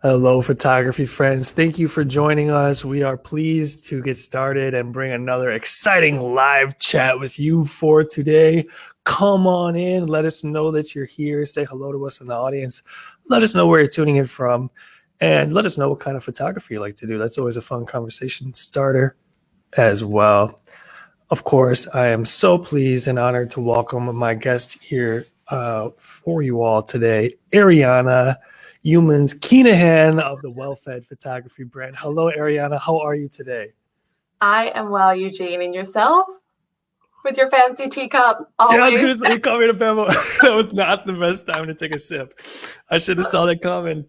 Hello, photography friends. Thank you for joining us. We are pleased to get started and bring another exciting live chat with you for today. Come on in. Let us know that you're here. Say hello to us in the audience. Let us know where you're tuning in from. And let us know what kind of photography you like to do. That's always a fun conversation starter as well. Of course, I am so pleased and honored to welcome my guest here for you all today, Ariana Youmans Keenahan of the WellFed photography brand. Hello, Ariana. How are you today? I am well, Eugene. And yourself? With your fancy teacup, always. Yeah, I was going to say, call me to Bemo. That was not the best time to take a sip. I should have saw that coming.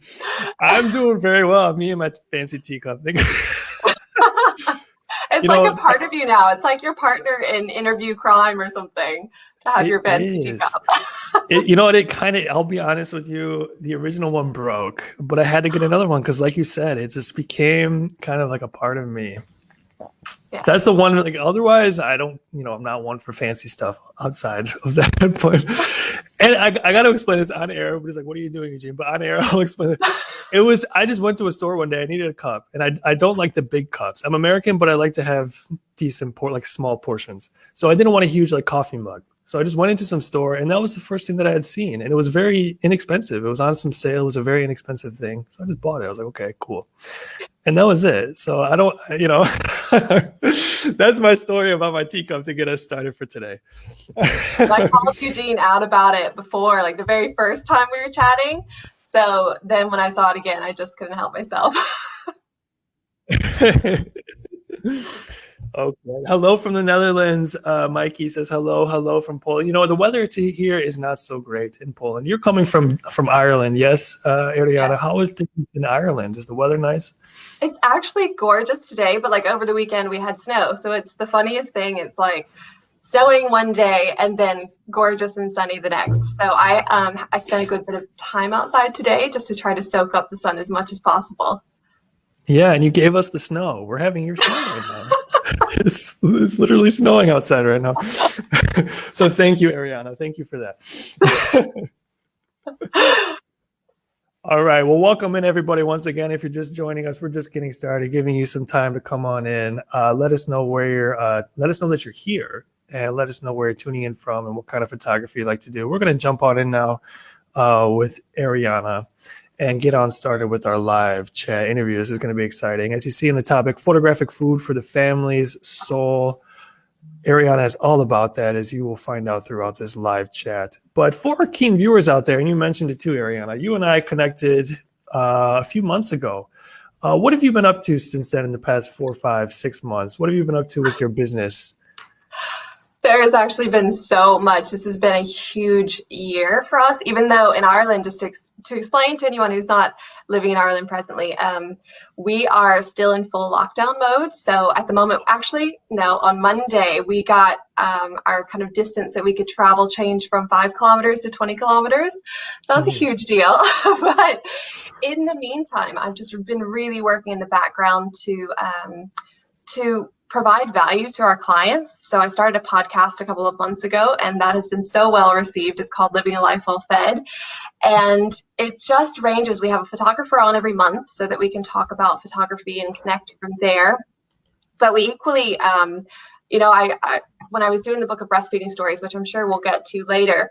I'm doing very well. Me and my fancy teacup. It's like a part of you now. It's like your partner in Interview Crime or something to have your fancy teacup. I'll be honest with you, the original one broke, but I had to get another one because, like you said, it just became kind of like a part of me. Yeah. That's the one, like, otherwise I don't, I'm not one for fancy stuff outside of that. But, and I got to explain this on air. Everybody's like, what are you doing, Eugene? But on air, I'll explain it. I just went to a store one day. I needed a cup, and I don't like the big cups. I'm American, but I like to have decent, like small portions. So I didn't want a huge, like, coffee mug. So I just went into some store, and that was the first thing that I had seen. And it was very inexpensive. It was on some sale. It was a very inexpensive thing. So I just bought it. I was like, okay, cool. And that was it. So I don't, that's my story about my teacup to get us started for today. I called Eugene out about it before, like the very first time we were chatting. So then when I saw it again, I just couldn't help myself. Okay. Hello from the Netherlands. Mikey says hello from Poland. The weather here is not so great in Poland. You're coming from Ireland, yes, Ariana? Yeah. How is things in Ireland? Is the weather nice? It's actually gorgeous today, but like over the weekend we had snow. So it's the funniest thing. It's like snowing one day and then gorgeous and sunny the next. So I spent a good bit of time outside today just to try to soak up the sun as much as possible. Yeah, and you gave us the snow. We're having your snow right now. It's literally snowing outside right now. So thank you, Ariana. Thank you for that. All right. Well, welcome in, everybody. Once again, if you're just joining us, we're just getting started, giving you some time to come on in. Let us know where you're. Let us know that you're here, and let us know where you're tuning in from and what kind of photography you like to do. We're going to jump on in now with Ariana and get on started with our live chat interview. This is going to be exciting. As you see in the topic, photographic food for the family's soul. Ariana is all about that, as you will find out throughout this live chat. But for our keen viewers out there, and you mentioned it too, Ariana, you and I connected a few months ago. What have you been up to since then in the past 4, 5, 6 months? What have you been up to with your business? There has actually been so much. This has been a huge year for us, even though in Ireland, just to explain to anyone who's not living in Ireland presently, we are still in full lockdown mode. So at the moment, actually, no, on Monday, we got our kind of distance that we could travel changed from 5 kilometers to 20 kilometers. That was a huge deal. But in the meantime, I've just been really working in the background to provide value to our clients. So I started a podcast a couple of months ago, and that has been so well received. It's called Living a Life Well Fed. And it just ranges. We have a photographer on every month so that we can talk about photography and connect from there. But we equally, when I was doing the book of breastfeeding stories, which I'm sure we'll get to later,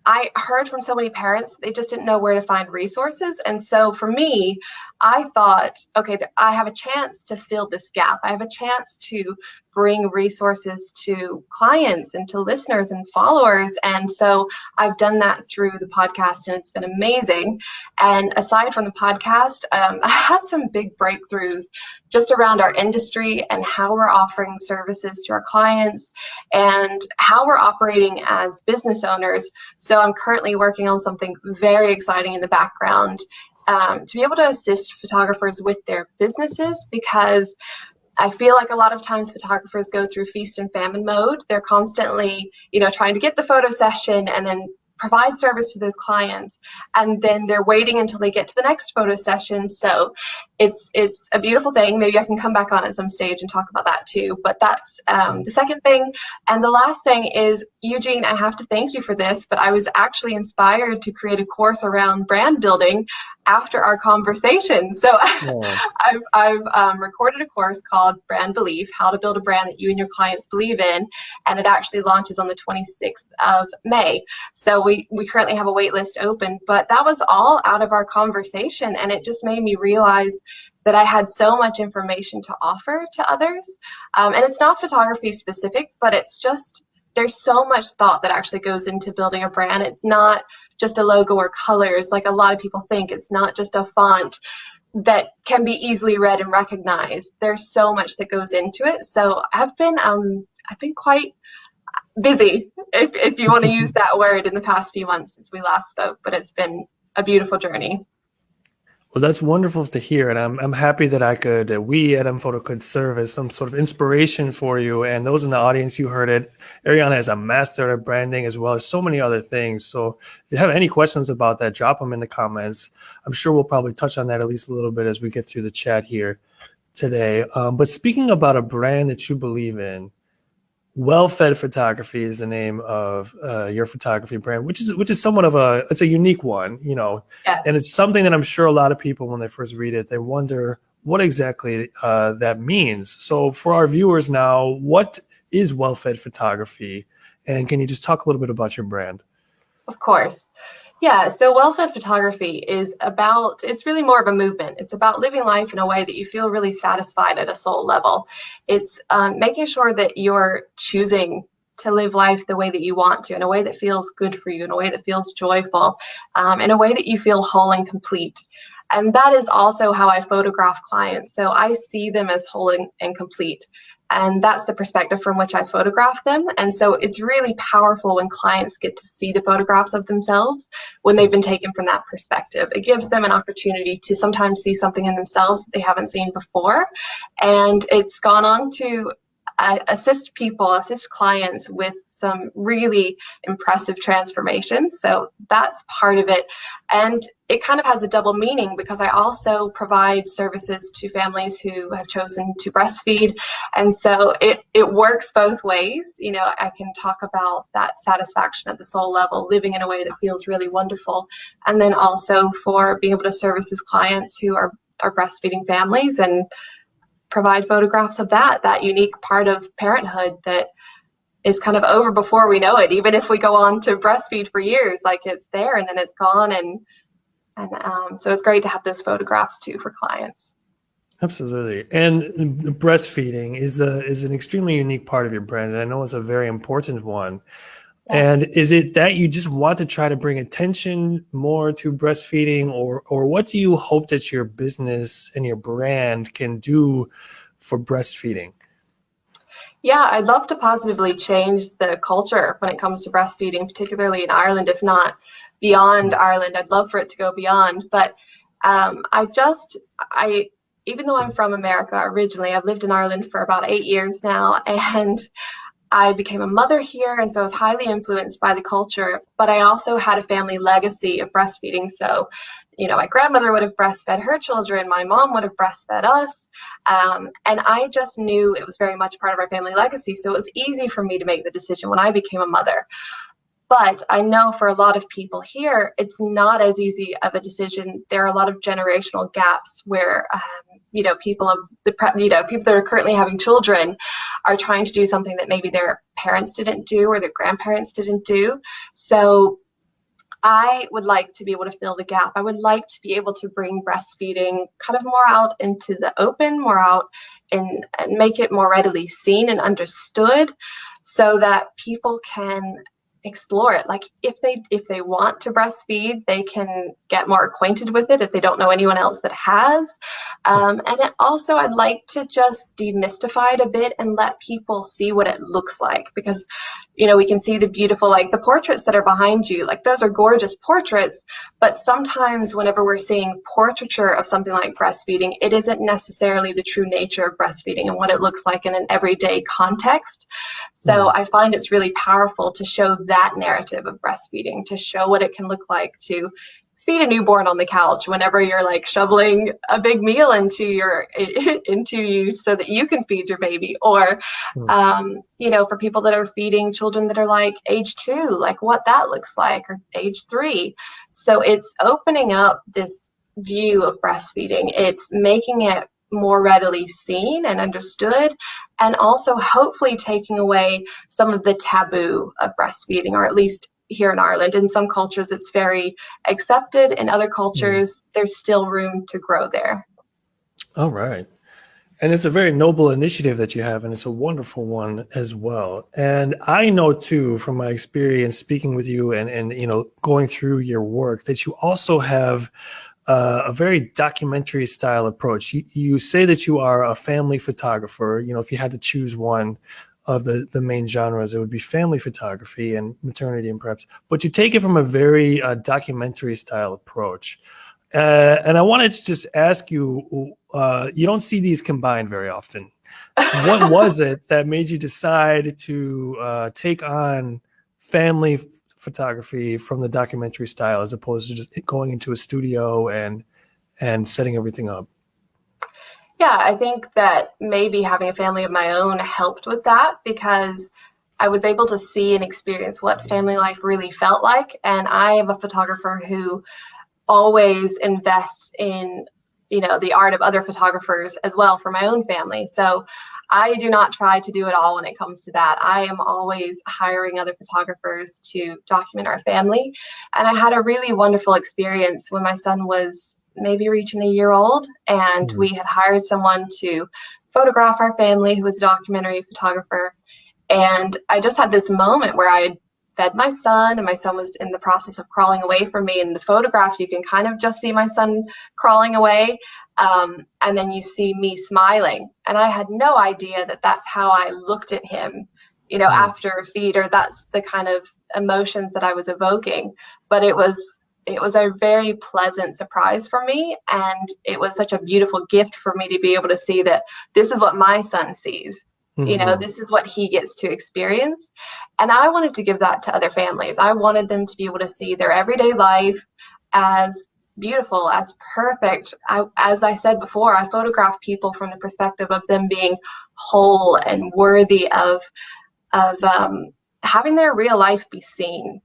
I heard from so many parents, they just didn't know where to find resources. And so for me, I thought, okay, I have a chance to fill this gap. I have a chance to bring resources to clients and to listeners and followers. And so I've done that through the podcast, and it's been amazing. And aside from the podcast, I had some big breakthroughs just around our industry and how we're offering services to our clients and how we're operating as business owners. So I'm currently working on something very exciting in the background to be able to assist photographers with their businesses, because I feel like a lot of times photographers go through feast and famine mode. They're constantly, trying to get the photo session and then provide service to those clients, and then they're waiting until they get to the next photo session. So it's a beautiful thing. Maybe I can come back on at some stage and talk about that too. But that's the second thing. And the last thing is, Eugene, I have to thank you for this, but I was actually inspired to create a course around brand building after our conversation. So I've recorded a course called Brand Belief, How to Build a Brand That You and Your Clients Believe In, and it actually launches on the 26th of May. So we currently have a wait list open, but that was all out of our conversation, and it just made me realize that I had so much information to offer to others. And it's not photography specific, but it's just, there's so much thought that actually goes into building a brand. It's not just a logo or colors like a lot of people think. It's not just a font that can be easily read and recognized. There's so much that goes into it. So I've been quite busy, if you want to use that word, in the past few months since we last spoke, but it's been a beautiful journey. Well, that's wonderful to hear, and I'm happy that we at nPhoto could serve as some sort of inspiration for you. And those in the audience, you heard it. Ariana is a master at branding as well as so many other things. So if you have any questions about that, drop them in the comments. I'm sure we'll probably touch on that at least a little bit as we get through the chat here today. But speaking about a brand that you believe in, WellFed Photography is the name of your photography brand, which is somewhat of it's a unique one, Yes. And it's something that I'm sure a lot of people, when they first read it, they wonder what exactly that means. So for our viewers now, what is WellFed Photography? And can you just talk a little bit about your brand? Of course. Yeah, so WellFed Photography it's really more of a movement. It's about living life in a way that you feel really satisfied at a soul level. It's making sure that you're choosing to live life the way that you want to, in a way that feels good for you, in a way that feels joyful, in a way that you feel whole and complete. And that is also how I photograph clients. So I see them as whole and complete. And that's the perspective from which I photograph them. And so it's really powerful when clients get to see the photographs of themselves when they've been taken from that perspective. It gives them an opportunity to sometimes see something in themselves that they haven't seen before. And it's gone on to assist clients with some really impressive transformations. So that's part of it. And it kind of has a double meaning because I also provide services to families who have chosen to breastfeed. And so it works both ways. I can talk about that satisfaction at the soul level, living in a way that feels really wonderful. And then also for being able to service as clients who are breastfeeding families and provide photographs of that unique part of parenthood that is kind of over before we know it. Even if we go on to breastfeed for years, like it's there and then it's gone. And so it's great to have those photographs too for clients. Absolutely. And the breastfeeding is an extremely unique part of your brand. And I know it's a very important one. Yes. And is it that you just want to try to bring attention more to breastfeeding, or what do you hope that your business and your brand can do for breastfeeding? Yeah, I'd love to positively change the culture when it comes to breastfeeding, particularly in Ireland, if not beyond Ireland. I'd love for it to go beyond. But even though I'm from America originally, I've lived in Ireland for about 8 years now, and I became a mother here, and so I was highly influenced by the culture, but I also had a family legacy of breastfeeding. So, my grandmother would have breastfed her children, my mom would have breastfed us, and I just knew it was very much part of our family legacy. So it was easy for me to make the decision when I became a mother. But I know for a lot of people here, it's not as easy of a decision. There are a lot of generational gaps where, people that are currently having children are trying to do something that maybe their parents didn't do or their grandparents didn't do. So I would like to be able to fill the gap. I would like to be able to bring breastfeeding kind of more out into the open, more out and make it more readily seen and understood so that people can explore it. Like if they want to breastfeed, they can get more acquainted with it if they don't know anyone else that has. And it also, I'd like to just demystify it a bit and let people see what it looks like, because we can see the beautiful, like the portraits that are behind you, like those are gorgeous portraits, but sometimes whenever we're seeing portraiture of something like breastfeeding, it isn't necessarily the true nature of breastfeeding and what it looks like in an everyday context. So I find it's really powerful to show that that narrative of breastfeeding, to show what it can look like to feed a newborn on the couch whenever you're like shoveling a big meal into you so that you can feed your baby, or for people that are feeding children that are like age 2, like what that looks like, or age 3. So it's opening up this view of breastfeeding. It's making it more readily seen and understood, and also hopefully taking away some of the taboo of breastfeeding, or at least here in Ireland. In some cultures, it's very accepted. In other cultures, there's still room to grow there. All right. And it's a very noble initiative that you have, and it's a wonderful one as well. And I know too, from my experience speaking with you and going through your work, that you also have a very documentary style approach. You say that you are a family photographer. If you had to choose one of the main genres, it would be family photography and maternity and preps, but you take it from a very documentary style approach. And I wanted to just ask you, you don't see these combined very often. What was it that made you decide to take on family photography from the documentary style, as opposed to just going into a studio and setting everything up? Yeah, I think that maybe having a family of my own helped with that, because I was able to see and experience what family life really felt like. And I am a photographer who always invests in, the art of other photographers as well for my own family. So I do not try to do it all when it comes to that. I am always hiring other photographers to document our family. And I had a really wonderful experience when my son was maybe reaching a year old, and we had hired someone to photograph our family who was a documentary photographer. And I just had this moment where I had fed my son, and my son was in the process of crawling away from me. In the photograph, you can kind of just see my son crawling away, and then you see me smiling. And I had no idea that that's how I looked at him, after a feed, or that's the kind of emotions that I was evoking. But it was a very pleasant surprise for me, and it was such a beautiful gift for me to be able to see that this is what my son sees. This is what he gets to experience. And I wanted to give that to other families. I wanted them to be able to see their everyday life as beautiful, as perfect. As I said before, I photograph people from the perspective of them being whole and worthy of having their real life be seen,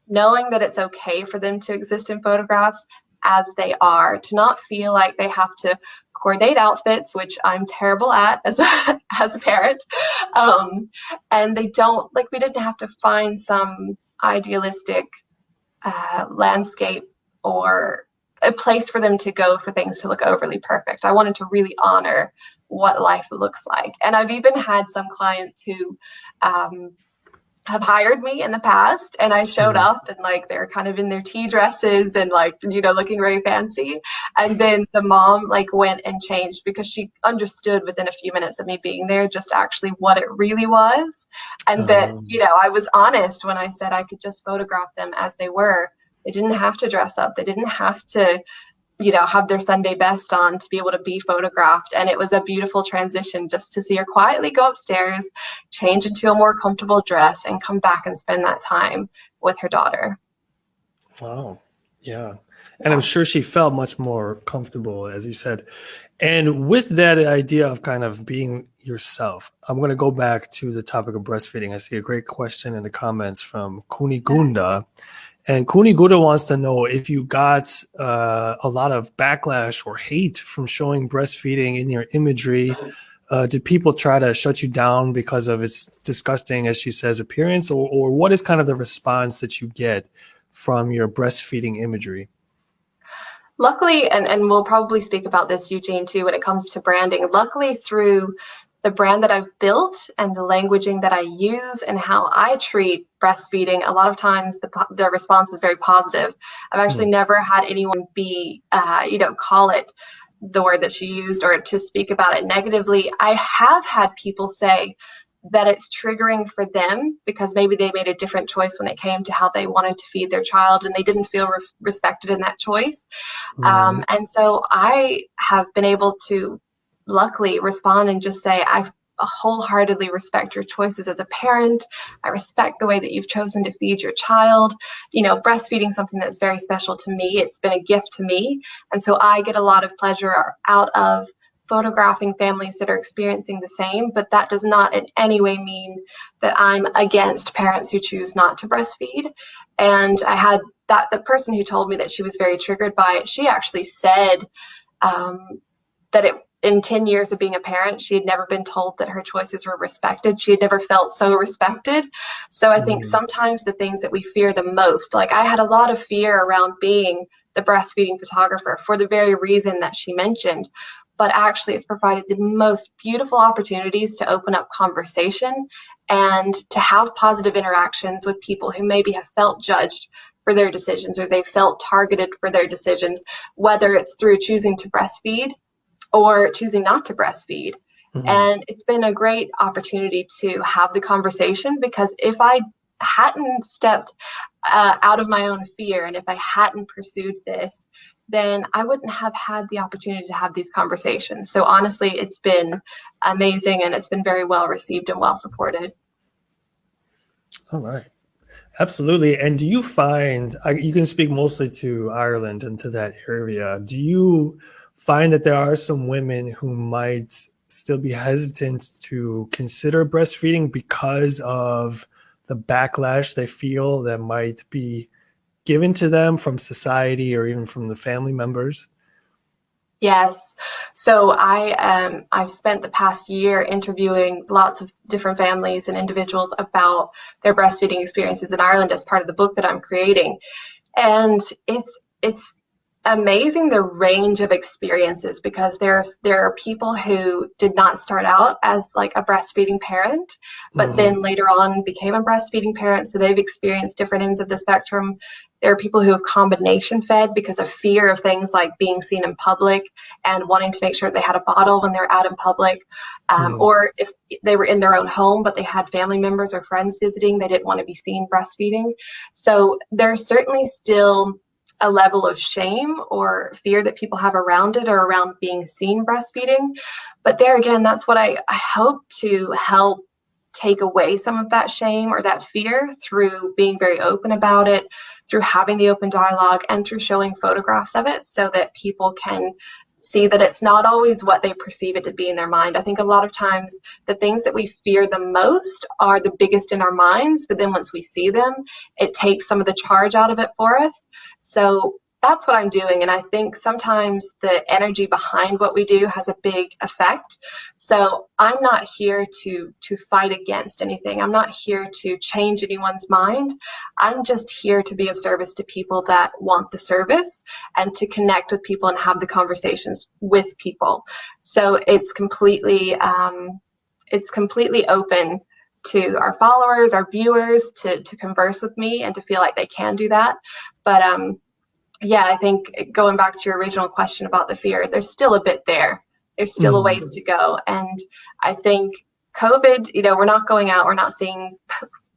knowing that it's okay for them to exist in photographs as they are, to not feel like they have to coordinate outfits, which I'm terrible at as a parent. And they don't, we didn't have to find some idealistic landscape or a place for them to go for things to look overly perfect. I wanted to really honor what life looks like. And I've even had some clients who have hired me in the past, and I showed up and they're kind of in their tea dresses and looking very fancy, and then the mom went and changed, because she understood within a few minutes of me being there just actually what it really was. And that I was honest when I said I could just photograph them as they were. They didn't have to dress up, they didn't have to have their Sunday best on to be able to be photographed. And it was a beautiful transition just to see her quietly go upstairs, change into a more comfortable dress, and come back and spend that time with her daughter. Wow. Yeah. And I'm sure she felt much more comfortable, as you said. And with that idea of kind of being yourself, I'm going to go back to the topic of breastfeeding. I see a great question in the comments from Kunigunda. And Kunigunda wants to know if you got a lot of backlash or hate from showing breastfeeding in your imagery. Did people try to shut you down because of its disgusting, as she says, appearance? Or what is kind of the response that you get from your breastfeeding imagery? Luckily, and we'll probably speak about this, Eugene, too, when it comes to branding, luckily through the brand that I've built and the languaging that I use and how I treat breastfeeding, a lot of times the response is very positive. I've actually never had anyone be, call it the word that she used or to speak about it negatively. I have had people say that it's triggering for them because maybe they made a different choice when it came to how they wanted to feed their child, and they didn't feel respected in that choice. And so I have been able to luckily respond and just say, wholeheartedly respect your choices as a parent. I respect the way that you've chosen to feed your child. Breastfeeding is something that's very special to me. It's been a gift to me. And so I get a lot of pleasure out of photographing families that are experiencing the same, but that does not in any way mean that I'm against parents who choose not to breastfeed. And I had the person who told me that she was very triggered by it, she actually said that in 10 years of being a parent, she had never been told that her choices were respected. She had never felt so respected. So I think sometimes the things that we fear the most, like I had a lot of fear around being the breastfeeding photographer for the very reason that she mentioned, but actually it's provided the most beautiful opportunities to open up conversation and to have positive interactions with people who maybe have felt judged for their decisions or they felt targeted for their decisions, whether it's through choosing to breastfeed or choosing not to breastfeed. And it's been a great opportunity to have the conversation, because if I hadn't stepped out of my own fear and if I hadn't pursued this, then I wouldn't have had the opportunity to have these conversations. So honestly, it's been amazing and it's been very well received and well supported. All right. Absolutely. And do you find, you can speak mostly to Ireland and to that area, do you find that there are some women who might still be hesitant to consider breastfeeding because of the backlash they feel that might be given to them from society or even from the family members? Yes. So I've spent the past year interviewing lots of different families and individuals about their breastfeeding experiences in Ireland as part of the book that I'm creating. And it's amazing the range of experiences, because there are people who did not start out as like a breastfeeding parent, but then later on became a breastfeeding parent. So they've experienced different ends of the spectrum. There are people who have combination fed because of fear of things like being seen in public and wanting to make sure they had a bottle when they're out in public. Or if they were in their own home, but they had family members or friends visiting, they didn't want to be seen breastfeeding. So there's certainly still a level of shame or fear that people have around it or around being seen breastfeeding. But there again, that's what I hope to help take away some of that shame or that fear through being very open about it, through having the open dialogue, and through showing photographs of it so that people can see that it's not always what they perceive it to be in their mind. I think a lot of times the things that we fear the most are the biggest in our minds, but then once we see them, it takes some of the charge out of it for us. So that's what I'm doing. And I think sometimes the energy behind what we do has a big effect. So I'm not here to fight against anything. I'm not here to change anyone's mind. I'm just here to be of service to people that want the service and to connect with people and have the conversations with people. So it's completely open to our followers, our viewers to converse with me and to feel like they can do that. But yeah, I think going back to your original question about the fear, there's still a bit there. There's still a ways to go. And I think COVID, we're not going out, we're not seeing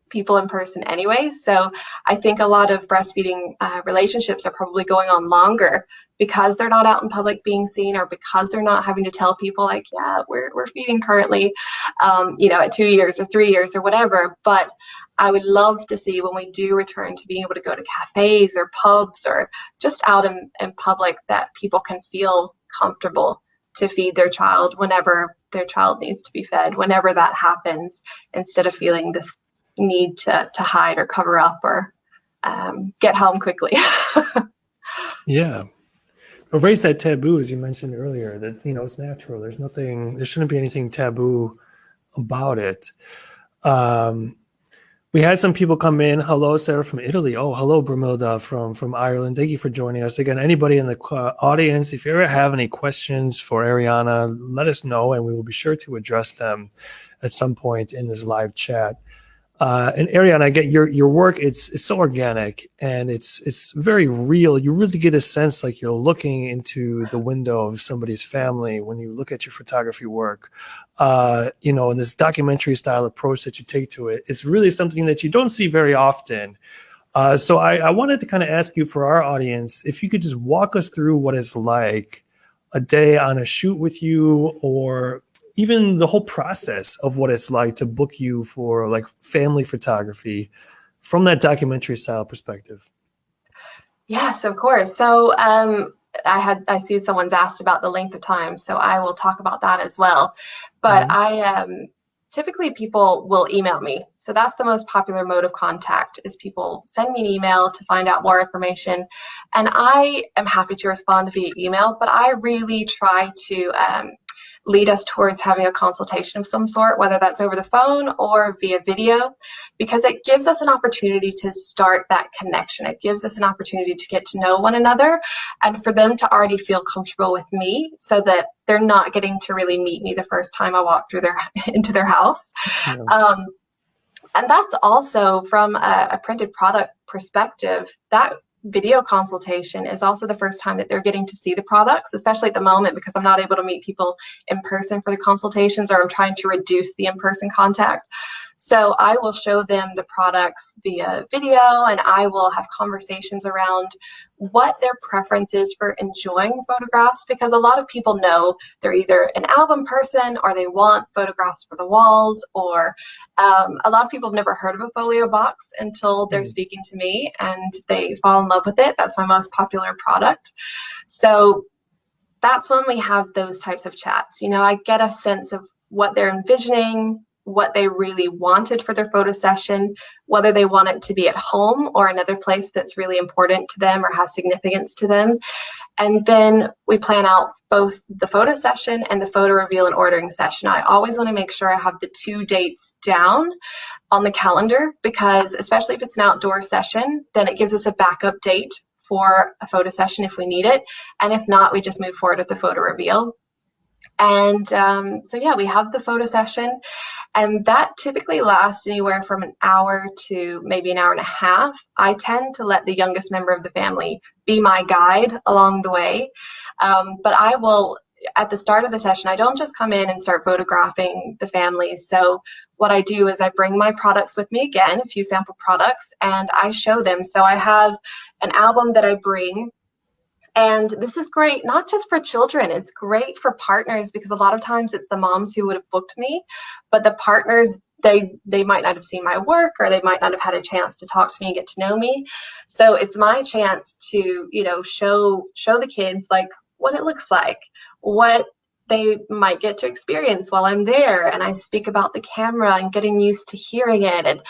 people in person anyway. So I think a lot of breastfeeding relationships are probably going on longer because they're not out in public being seen, or because they're not having to tell people like, yeah, we're feeding currently, at 2 years or 3 years or whatever. But I would love to see when we do return to being able to go to cafes or pubs or just out in public, that people can feel comfortable to feed their child whenever their child needs to be fed, whenever that happens, instead of feeling this need to hide or cover up or get home quickly. Yeah. Erase that taboo, as you mentioned earlier, that, it's natural. There shouldn't be anything taboo about it. We had some people come in. Hello, Sarah from Italy. Oh, hello, Bramilda from Ireland. Thank you for joining us. Again, anybody in the audience, if you ever have any questions for Ariana, let us know, and we will be sure to address them at some point in this live chat. And Ariana, I get your work. It's so organic and it's very real. You really get a sense like you're looking into the window of somebody's family when you look at your photography work. And this documentary style approach that you take to it, it's really something that you don't see very often. So I wanted to kind of ask you, for our audience, if you could just walk us through what it's like a day on a shoot with you, or even the whole process of what it's like to book you for like family photography from that documentary style perspective. Yes, of course. So I see someone's asked about the length of time, so I will talk about that as well. But typically people will email me. So that's the most popular mode of contact, is people send me an email to find out more information. And I am happy to respond via email, but I really try to lead us towards having a consultation of some sort, whether that's over the phone or via video, because it gives us an opportunity to start that connection. It gives us an opportunity to get to know one another and for them to already feel comfortable with me, so that they're not getting to really meet me the first time I walk through into their house. Yeah. And that's also from a printed product perspective. That video consultation is also the first time that they're getting to see the products, especially at the moment, because I'm not able to meet people in person for the consultations, or I'm trying to reduce the in-person contact. So I will show them the products via video, and I will have conversations around what their preference is for enjoying photographs, because a lot of people know they're either an album person or they want photographs for the walls, or a lot of people have never heard of a folio box until they're speaking to me and they fall in love with it. That's my most popular product. So that's when we have those types of chats. You know, I get a sense of what they're envisioning, what they really wanted for their photo session, whether they want it to be at home or another place that's really important to them or has significance to them. And then we plan out both the photo session and the photo reveal and ordering session. I always want to make sure I have the 2 dates down on the calendar, because especially if it's an outdoor session, then it gives us a backup date for a photo session if we need it. And if not, we just move forward with the photo reveal. And so yeah, we have the photo session, and that typically lasts anywhere from an hour to maybe an hour and a half. I tend to let the youngest member of the family be my guide along the way. But I will, at the start of the session, I don't just come in and start photographing the family. So what I do is I bring my products with me, again, a few sample products, and I show them. So I have an album that I bring. And this is great, not just for children, it's great for partners, because a lot of times it's the moms who would have booked me, but the partners, they might not have seen my work, or they might not have had a chance to talk to me and get to know me. So it's my chance to, you know, show the kids like what it looks like, what they might get to experience while I'm there. And I speak about the camera and getting used to hearing it.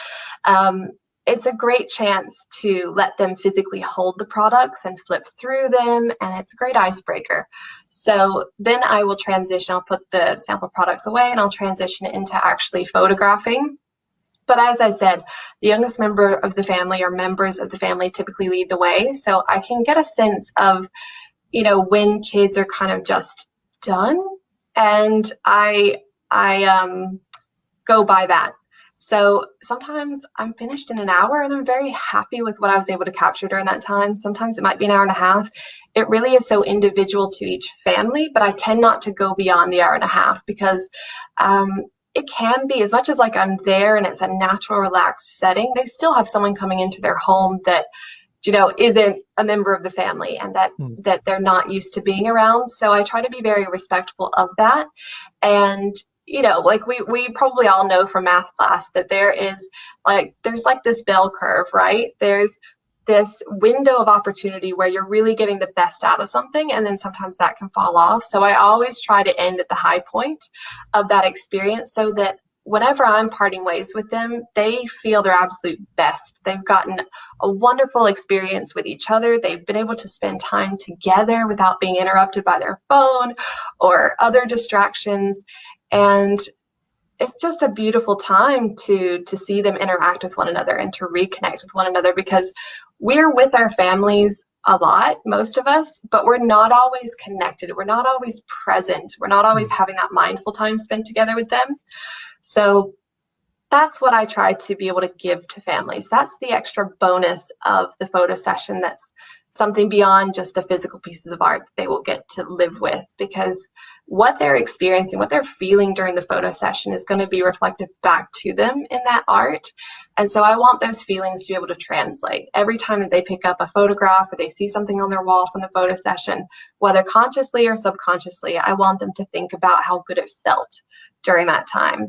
And it's a great chance to let them physically hold the products and flip through them, and it's a great icebreaker. So then I will transition, I'll put the sample products away and I'll transition into actually photographing. But as I said, the youngest member of the family or members of the family typically lead the way. So I can get a sense of, you know, when kids are kind of just done, and I go by that. So sometimes I'm finished in an hour and I'm very happy with what I was able to capture during that time. Sometimes it might be an hour and a half. It really is so individual to each family, but I tend not to go beyond the hour and a half, because it can be, as much as like I'm there and it's a natural, relaxed setting, they still have someone coming into their home that, you know, isn't a member of the family, and that they're not used to being around. So I try to be very respectful of that. And you know, like we probably all know from math class that there's like this bell curve, right? There's this window of opportunity where you're really getting the best out of something, and then sometimes that can fall off. So I always try to end at the high point of that experience, so that whenever I'm parting ways with them, they feel their absolute best. They've gotten a wonderful experience with each other. They've been able to spend time together without being interrupted by their phone or other distractions. And it's just a beautiful time to see them interact with one another and to reconnect with one another, because we're with our families a lot, most of us, but we're not always connected. We're not always present. We're not always having that mindful time spent together with them. So that's what I try to be able to give to families. That's the extra bonus of the photo session. That's something beyond just the physical pieces of art they will get to live with, because what they're experiencing, what they're feeling during the photo session is going to be reflected back to them in that art. And so I want those feelings to be able to translate. Every time that they pick up a photograph or they see something on their wall from the photo session, whether consciously or subconsciously, I want them to think about how good it felt during that time.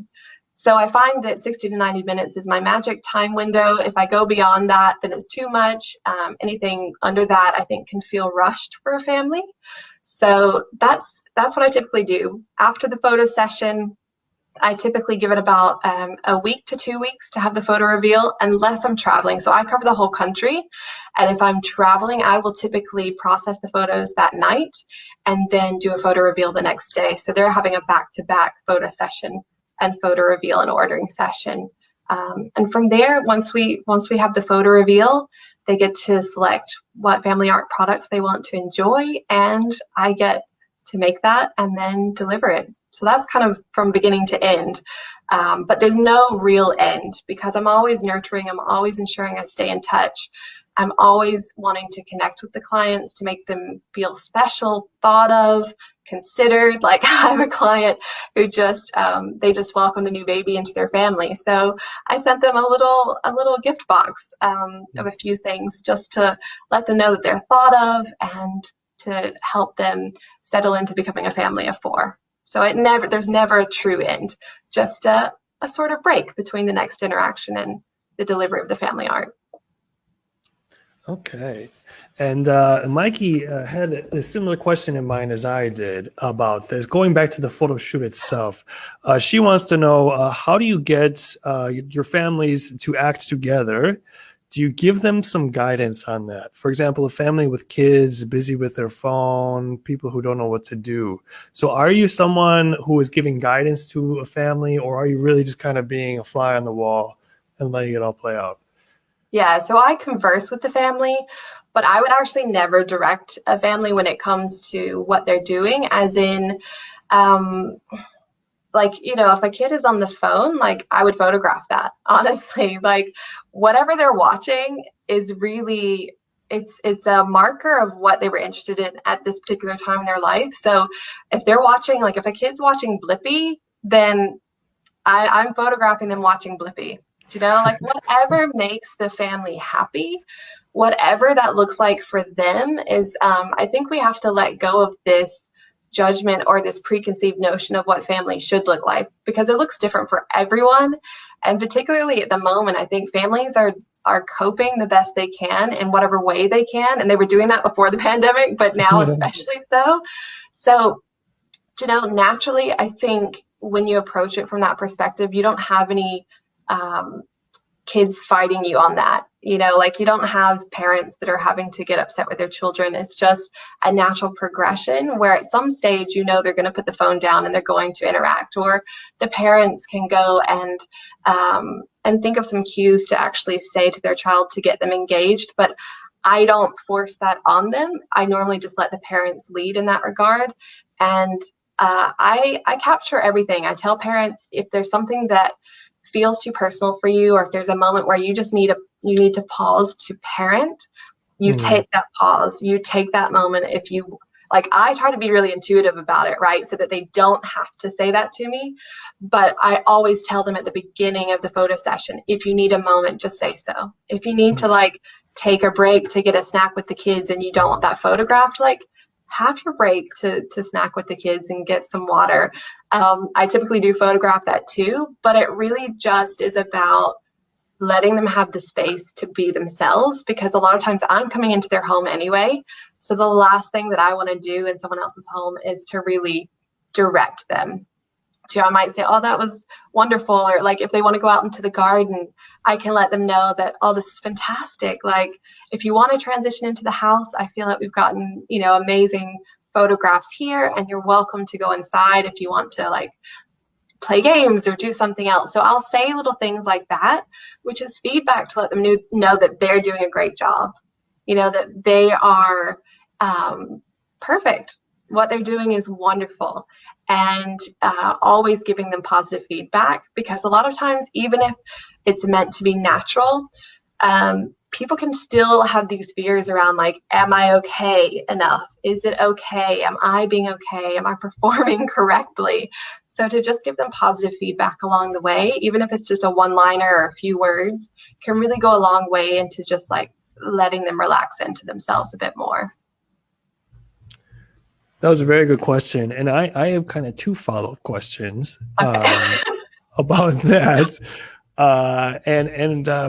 So I find that 60 to 90 minutes is my magic time window. If I go beyond that, then it's too much. Anything under that, I think, can feel rushed for a family. So that's what I typically do. After the photo session, I typically give it about a week to 2 weeks to have the photo reveal, unless I'm traveling. So I cover the whole country. And if I'm traveling, I will typically process the photos that night and then do a photo reveal the next day. So they're having a back-to-back photo session and photo reveal and ordering session. And from there, once we have the photo reveal, they get to select what family art products they want to enjoy, and I get to make that and then deliver it. So that's kind of from beginning to end. But there's no real end, because I'm always nurturing, I'm always ensuring I stay in touch. I'm always wanting to connect with the clients to make them feel special, thought of, considered. Like, I have a client who they just welcomed a new baby into their family. So I sent them a little gift box of a few things, just to let them know that they're thought of and to help them settle into becoming a family of 4. So there's never a true end, just a sort of break between the next interaction and the delivery of the family art. Okay. And Mikey had a similar question in mind as I did about this. Going back to the photo shoot itself, she wants to know, how do you get your families to act together? Do you give them some guidance on that? For example, a family with kids busy with their phone, people who don't know what to do. So are you someone who is giving guidance to a family, or are you really just kind of being a fly on the wall and letting it all play out? Yeah, so I converse with the family, but I would actually never direct a family when it comes to what they're doing, as in, if a kid is on the phone, like, I would photograph that, honestly. Like, whatever they're watching is really, it's a marker of what they were interested in at this particular time in their life. So if they're watching, like, if a kid's watching Blippi, then I'm photographing them watching Blippi. Like, whatever makes the family happy, whatever that looks like for them is, I think we have to let go of this judgment or this preconceived notion of what family should look like, because it looks different for everyone. And particularly at the moment, I think families are coping the best they can in whatever way they can. And they were doing that before the pandemic, but now especially so. So, naturally, I think when you approach it from that perspective, you don't have any kids fighting you on that. Like, you don't have parents that are having to get upset with their children. It's just a natural progression where at some stage, they're going to put the phone down and they're going to interact, or the parents can go and think of some cues to actually say to their child to get them engaged. But I don't force that on them. I normally just let the parents lead in that regard. And I capture everything. I tell parents, if there's something that feels too personal for you, or if there's a moment where you just need to pause to parent, you take that pause, you take that moment. If you like, I try to be really intuitive about it, right? So that they don't have to say that to me. But I always tell them at the beginning of the photo session, if you need a moment, just say so. If you need to take a break to get a snack with the kids and you don't want that photographed, have your break to snack with the kids and get some water. I typically do photograph that too, but it really just is about letting them have the space to be themselves, because a lot of times I'm coming into their home anyway. So the last thing that I want to do in someone else's home is to really direct them. I might say, oh, that was wonderful. Or if they want to go out into the garden, I can let them know that, oh, this is fantastic. If you want to transition into the house, I feel like we've gotten, amazing photographs here, and you're welcome to go inside if you want to play games or do something else. So I'll say little things like that, which is feedback to let them know that they're doing a great job, that they are perfect what they're doing is wonderful, and always giving them positive feedback, because a lot of times, even if it's meant to be natural, people can still have these fears around, like, am I okay enough? Is it okay? Am I being okay? Am I performing correctly? So to just give them positive feedback along the way, even if it's just a one-liner or a few words, can really go a long way into just like letting them relax into themselves a bit more. That was a very good question. And I have kind of two follow-up questions about that.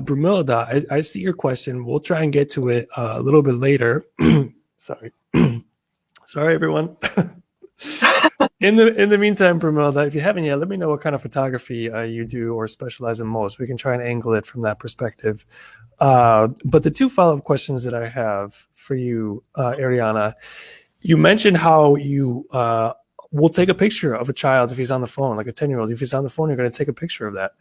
Brumilda, I see your question. We'll try and get to it a little bit later. Sorry. Sorry, everyone. In the meantime, Brumilda, if you haven't yet, let me know what kind of photography you do or specialize in most. We can try and angle it from that perspective. But the two follow-up questions that I have for you, Ariana, you mentioned how you will take a picture of a child if he's on the phone, like a 10-year-old. If he's on the phone, you're going to take a picture of that.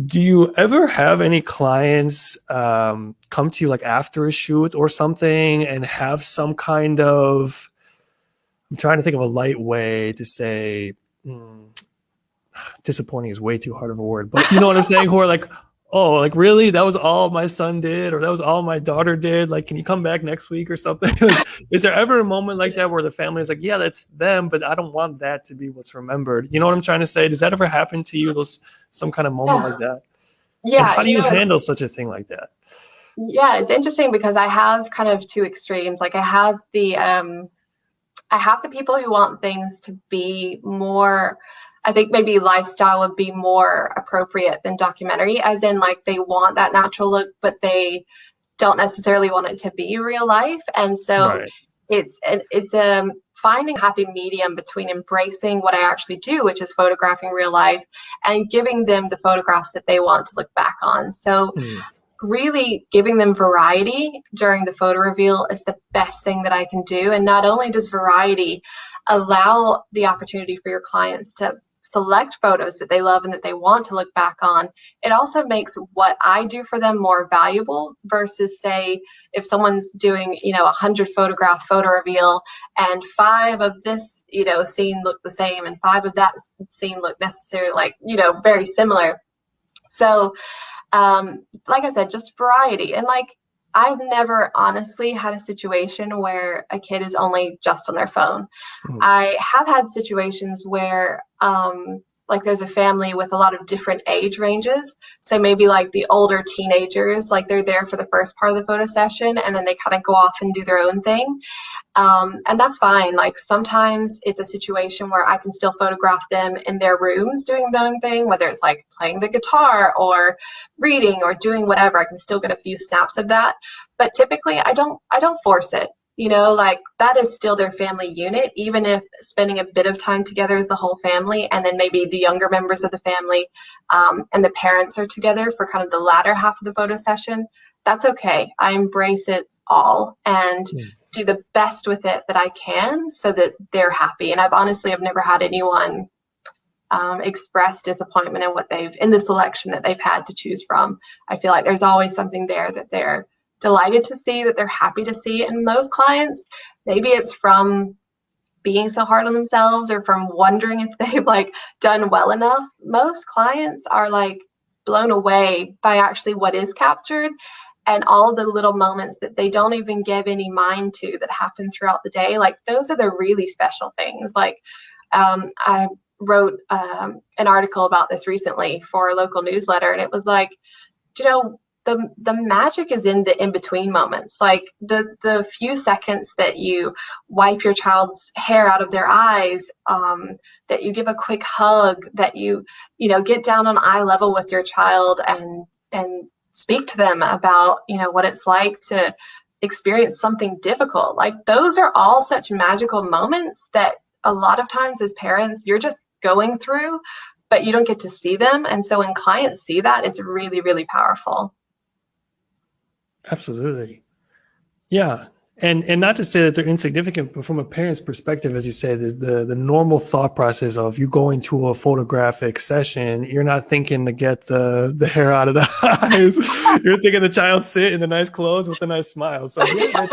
Do you ever have any clients come to you like after a shoot or something and have some kind of, I'm trying to think of a light way to say, disappointing is way too hard of a word, but you know what I'm saying? Who are like, oh, like really? That was all my son did, or that was all my daughter did. Like, can you come back next week or something? Is there ever a moment like that where the family is like, yeah, that's them, but I don't want that to be what's remembered? You know what I'm trying to say? Does that ever happen to you? Some kind of moment like that? Yeah. And how do you handle such a thing like that? Yeah, it's interesting because I have kind of two extremes. Like I have the people who want things to be more, I think maybe lifestyle would be more appropriate than documentary, as in like they want that natural look, but they don't necessarily want it to be real life. And so it's finding a happy medium between embracing what I actually do, which is photographing real life, and giving them the photographs that they want to look back on. So really giving them variety during the photo reveal is the best thing that I can do. And not only does variety allow the opportunity for your clients to select photos that they love and that they want to look back on, it also makes what I do for them more valuable versus, say, if someone's doing, 100 photograph photo reveal and 5 of this, scene look the same and 5 of that scene look necessarily like, very similar. So like I said, just variety. And like, I've never honestly had a situation where a kid is only just on their phone. I have had situations where, like there's a family with a lot of different age ranges. So maybe like the older teenagers, like they're there for the first part of the photo session and then they kind of go off and do their own thing. And that's fine. Like sometimes it's a situation where I can still photograph them in their rooms doing their own thing, whether it's like playing the guitar or reading or doing whatever. I can still get a few snaps of that. But typically I don't force it. Like that is still their family unit, even if spending a bit of time together is the whole family, and then maybe the younger members of the family and the parents are together for kind of the latter half of the photo session. That's okay. I embrace it all and do the best with it that I can so that they're happy. And I've never had anyone express disappointment in the selection that they've had to choose from. I feel like there's always something there that they're delighted to see, that they're happy to see. And most clients, maybe it's from being so hard on themselves or from wondering if they've like done well enough. Most clients are like blown away by actually what is captured and all the little moments that they don't even give any mind to that happen throughout the day. Like those are the really special things. Like I wrote an article about this recently for a local newsletter, and it was like, the magic is in the in-between moments, like the few seconds that you wipe your child's hair out of their eyes, that you give a quick hug, that you get down on eye level with your child and speak to them about what it's like to experience something difficult. Like those are all such magical moments that a lot of times as parents you're just going through, but you don't get to see them. And so when clients see that, it's really, really powerful. Absolutely. Yeah. And not to say that they're insignificant, but from a parent's perspective, as you say, the normal thought process of you going to a photographic session, you're not thinking to get the hair out of the eyes. You're thinking the child sit in the nice clothes with a nice smile. So yeah,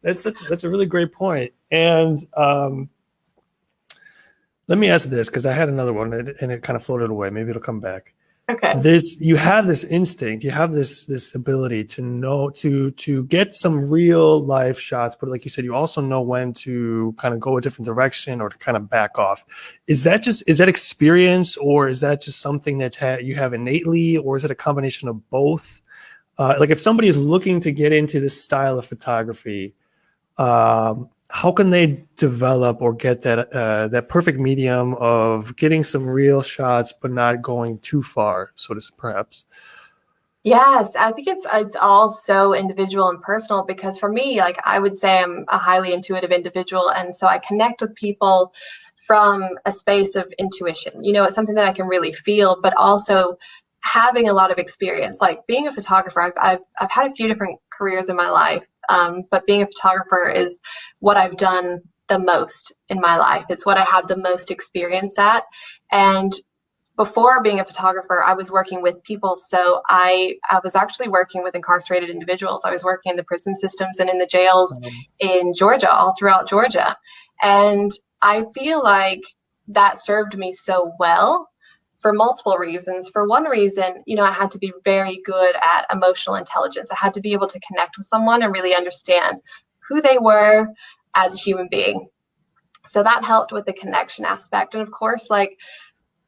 That's a really great point. And let me ask this, because I had another one and it kind of floated away. Maybe it'll come back. Okay. You have this instinct, you have this ability to know to get some real life shots, but like you said, you also know when to kind of go a different direction or to kind of back off. Is that experience, or is that just something that you have innately, or is it a combination of both? Like if somebody is looking to get into this style of photography, how can they develop or get that perfect medium of getting some real shots but not going too far, so to perhaps? Yes, I think it's all so individual and personal, because for me, like, I would say I'm a highly intuitive individual, and so I connect with people from a space of intuition. You know, it's something that I can really feel, but also having a lot of experience. Like being a photographer, I've had a few different careers in my life, but being a photographer is what I've done the most in my life. It's what I have the most experience at. And before being a photographer, I was working with people. So I was actually working with incarcerated individuals. I was working in the prison systems and in the jails in Georgia, all throughout Georgia. And I feel like that served me so well for multiple reasons. For one reason, you know, I had to be very good at emotional intelligence. I had to be able to connect with someone and really understand who they were as a human being. So that helped with the connection aspect. And of course, like,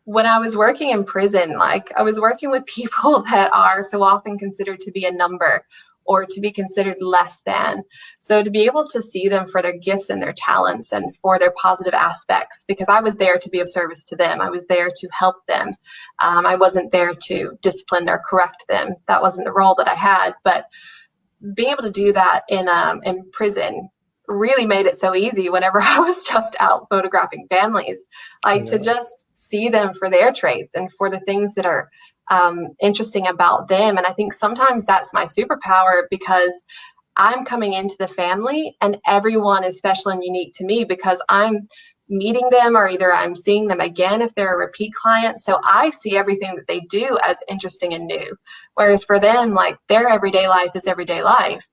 when I was working in prison, like, I was working with people that are so often considered to be a number or to be considered less than. So to be able to see them for their gifts and their talents and for their positive aspects, because I was there to be of service to them. I was there to help them. I wasn't there to discipline or correct them. That wasn't the role that I had. But being able to do that in prison really made it so easy whenever I was just out photographing families, like to just see them for their traits and for the things that are interesting about them. And I think sometimes that's my superpower, because I'm coming into the family and everyone is special and unique to me, because I'm meeting them, or either I'm seeing them again if they're a repeat client. So I see everything that they do as interesting and new. Whereas for them, like, their everyday life is everyday life.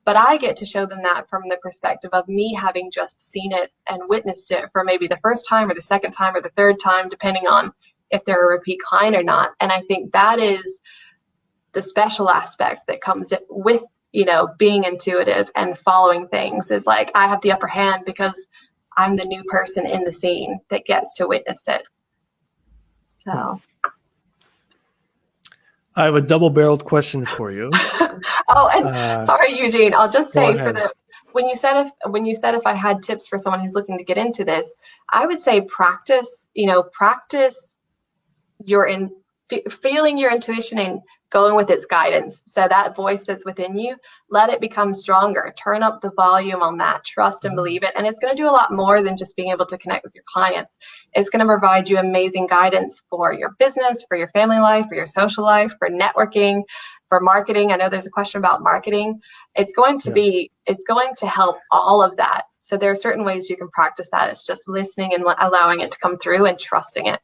But I get to show them that from the perspective of me having just seen it and witnessed it for maybe the first time or the second time or the third time, depending on if they're a repeat client or not. And I think that is the special aspect that comes with, you know, being intuitive and following things, is like, I have the upper hand because I'm the new person in the scene that gets to witness it. So. I have a double-barreled question for you. Oh, and sorry, Eugene, I'll just say, for when you said if I had tips for someone who's looking to get into this, I would say practice feeling your intuition and going with its guidance. So that voice that's within you, let it become stronger. Turn up the volume on that. Trust and believe it. And it's going to do a lot more than just being able to connect with your clients. It's going to provide you amazing guidance for your business, for your family life, for your social life, for networking, for marketing. I know there's a question about marketing. It's going to help all of that. So there are certain ways you can practice that. It's just listening and allowing it to come through and trusting it.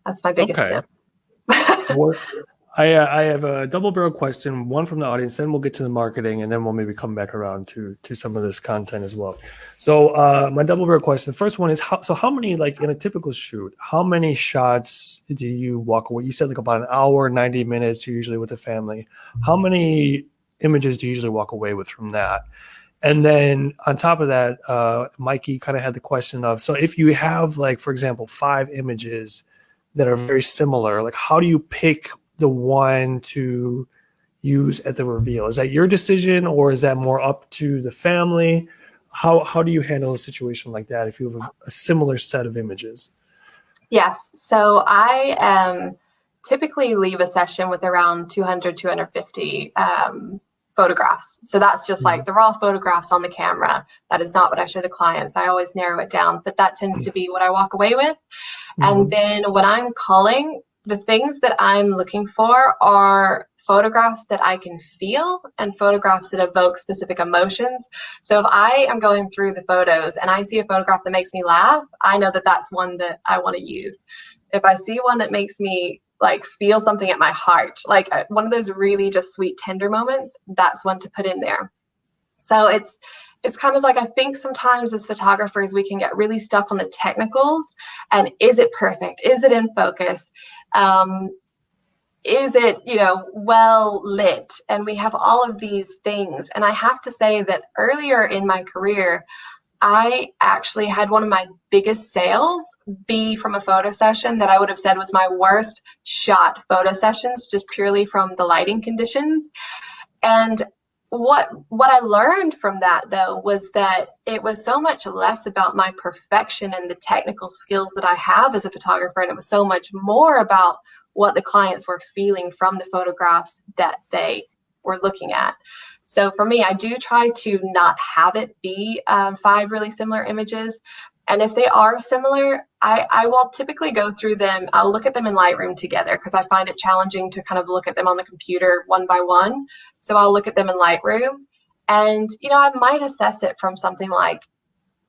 That's my biggest tip. I have a double-barrel question, one from the audience, then we'll get to the marketing, and then we'll maybe come back around to some of this content as well. So my double-barrel question, the first one is, how many, like in a typical shoot, how many shots do you walk away? You said like about an hour, 90 minutes, usually with the family. How many images do you usually walk away with from that? And then on top of that, Mikey kind of had the question of, so if you have, like, for example, 5 images that are very similar, like, how do you pick the one to use at the reveal? Is that your decision, or is that more up to the family? How do you handle a situation like that if you have a similar set of images? Yes. So I typically leave a session with around 200, 250 photographs. So that's just like the raw photographs on the camera. That is not what I show the clients. I always narrow it down, but that tends to be what I walk away with. And then when I'm calling, the things that I'm looking for are photographs that I can feel and photographs that evoke specific emotions. So if I am going through the photos and I see a photograph that makes me laugh, I know that that's one that I want to use. If I see one that makes me like feel something at my heart, like one of those really just sweet, tender moments, that's one to put in there. So it's kind of like, I think sometimes as photographers, we can get really stuck on the technicals and is it perfect? Is it in focus? Is it, well lit? And we have all of these things. And I have to say that earlier in my career, I actually had one of my biggest sales be from a photo session that I would have said was my worst shot photo sessions, just purely from the lighting conditions. And what I learned from that, though, was that it was so much less about my perfection and the technical skills that I have as a photographer, and it was so much more about what the clients were feeling from the photographs that they were looking at. So for me, I do try to not have it be 5 really similar images. And if they are similar, I will typically go through them. I'll look at them in Lightroom together because I find it challenging to kind of look at them on the computer one by one. So I'll look at them in Lightroom, and I might assess it from something like,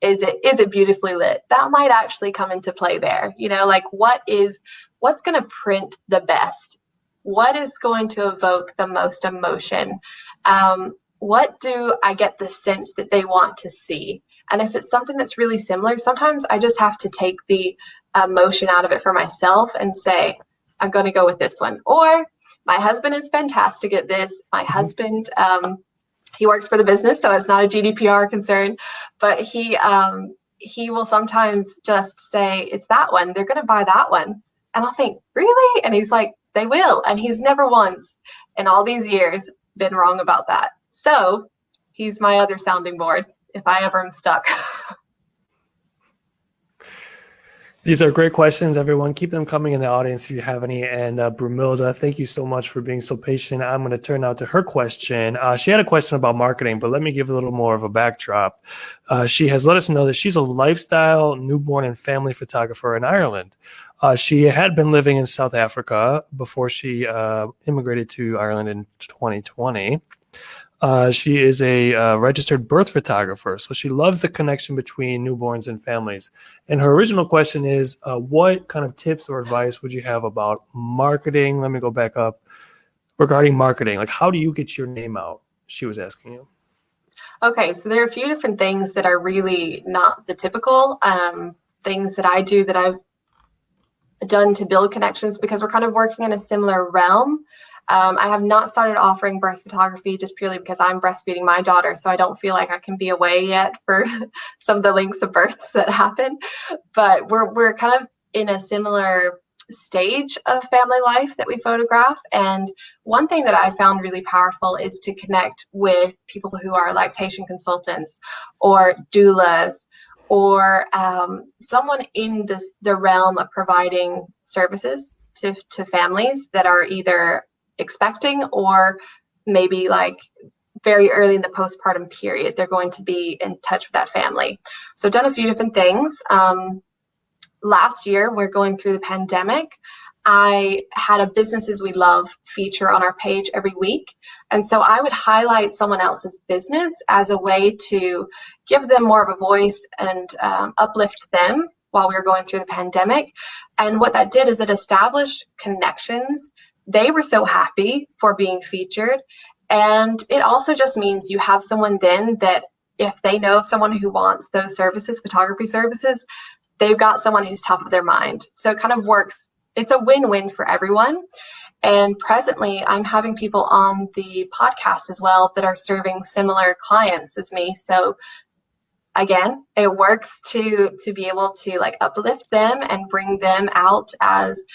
is it beautifully lit? That might actually come into play there. Like what's going to print the best? What is going to evoke the most emotion? What do I get the sense that they want to see? And if it's something that's really similar, sometimes I just have to take the emotion out of it for myself and say, I'm going to go with this one. Or my husband is fantastic at this. My husband, he works for the business, so it's not a GDPR concern, but he will sometimes just say, it's that one. They're going to buy that one. And I'll think, really? And he's like, they will. And he's never once in all these years been wrong about that. So he's my other sounding board if I ever am stuck. These are great questions, everyone. Keep them coming in the audience if you have any. And Brumilda, thank you so much for being so patient. I'm going to turn now to her question. She had a question about marketing, but let me give a little more of a backdrop. She has let us know that she's a lifestyle, newborn, and family photographer in Ireland. She had been living in South Africa before she immigrated to Ireland in 2020. She is a registered birth photographer, so she loves the connection between newborns and families. And her original question is, what kind of tips or advice would you have about marketing? Let me go back up. Regarding marketing, like how do you get your name out? She was asking you. Okay, so there are a few different things that are really not the typical things that I do that I've done to build connections because we're kind of working in a similar realm. I have not started offering birth photography just purely because I'm breastfeeding my daughter, so I don't feel like I can be away yet for some of the links of births that happen. But we're kind of in a similar stage of family life that we photograph. And one thing that I found really powerful is to connect with people who are lactation consultants or doulas or someone in the realm of providing services to families that are either expecting or maybe like very early in the postpartum period, they're going to be in touch with that family. So I've done a few different things. Last year, we're going through the pandemic. I had a Businesses We Love feature on our page every week. And so I would highlight someone else's business as a way to give them more of a voice and uplift them while we were going through the pandemic. And what that did is it established connections. They were so happy for being featured. And it also just means you have someone then that if they know of someone who wants those services, photography services, they've got someone who's top of their mind. So it kind of works. It's a win-win for everyone. And presently, I'm having people on the podcast as well that are serving similar clients as me. So again, it works to be able to like uplift them and bring them out as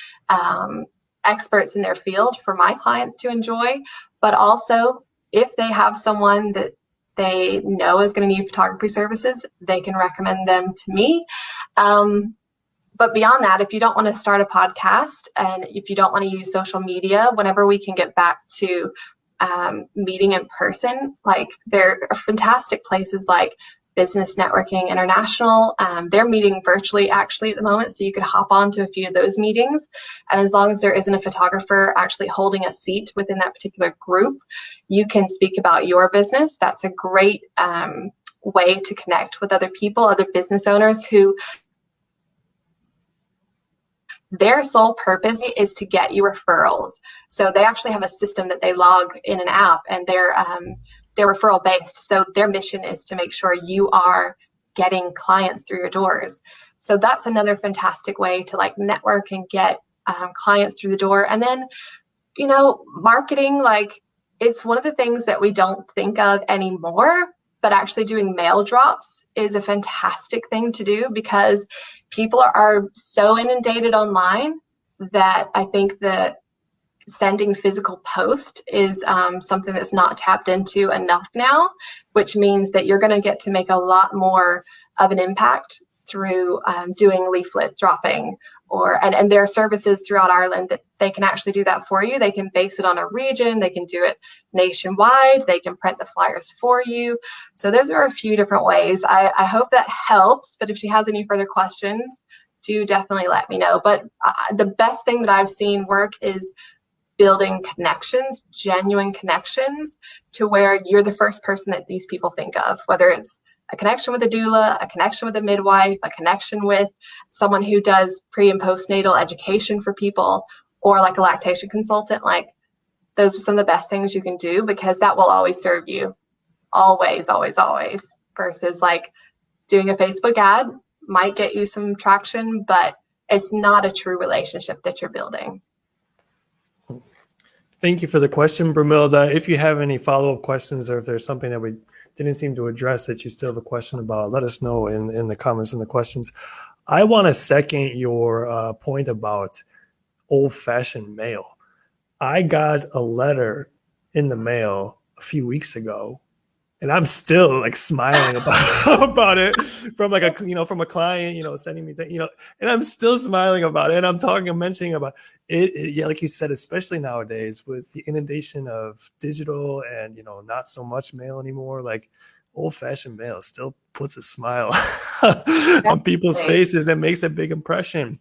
experts in their field for my clients to enjoy. But also, if they have someone that they know is going to need photography services, they can recommend them to me. But beyond that, if you don't want to start a podcast and if you don't want to use social media, whenever we can get back to meeting in person, like there are fantastic places like Business Networking International. They're meeting virtually actually at the moment, so you could hop on to a few of those meetings. And as long as there isn't a photographer actually holding a seat within that particular group, you can speak about your business. That's a great way to connect with other people, other business owners who their sole purpose is to get you referrals. So they actually have a system that they log in an app, and they're referral based. So their mission is to make sure you are getting clients through your doors. So that's another fantastic way to like network and get clients through the door. And then, you know, marketing, like it's one of the things that we don't think of anymore, but actually doing mail drops is a fantastic thing to do because people are so inundated online that I think that sending physical post is something that's not tapped into enough now, which means that you're going to get to make a lot more of an impact through doing leaflet dropping and there are services throughout Ireland that they can actually do that for you. They can base it on a region, they can do it nationwide, they can print the flyers for you. So those are a few different ways. I hope that helps, but if she has any further questions, do definitely let me know. But the best thing that I've seen work is building connections, genuine connections, to where you're the first person that these people think of, whether it's a connection with a doula, a connection with a midwife, a connection with someone who does pre and postnatal education for people, or like a lactation consultant. Like those are some of the best things you can do because that will always serve you. Always, always, always. Versus like doing a Facebook ad might get you some traction, but it's not a true relationship that you're building. Thank you for the question, Brumilda. If you have any follow-up questions or if there's something that we didn't seem to address that you still have a question about, let us know in the comments and the questions. I want to second your point about old-fashioned mail. I got a letter in the mail a few weeks ago, and I'm still like smiling about it from like from a client, sending me and I'm still smiling about it. And I'm mentioning about it. Yeah, like you said, especially nowadays with the inundation of digital and, not so much mail anymore, like old fashioned mail still puts a smile on people's faces and makes a big impression.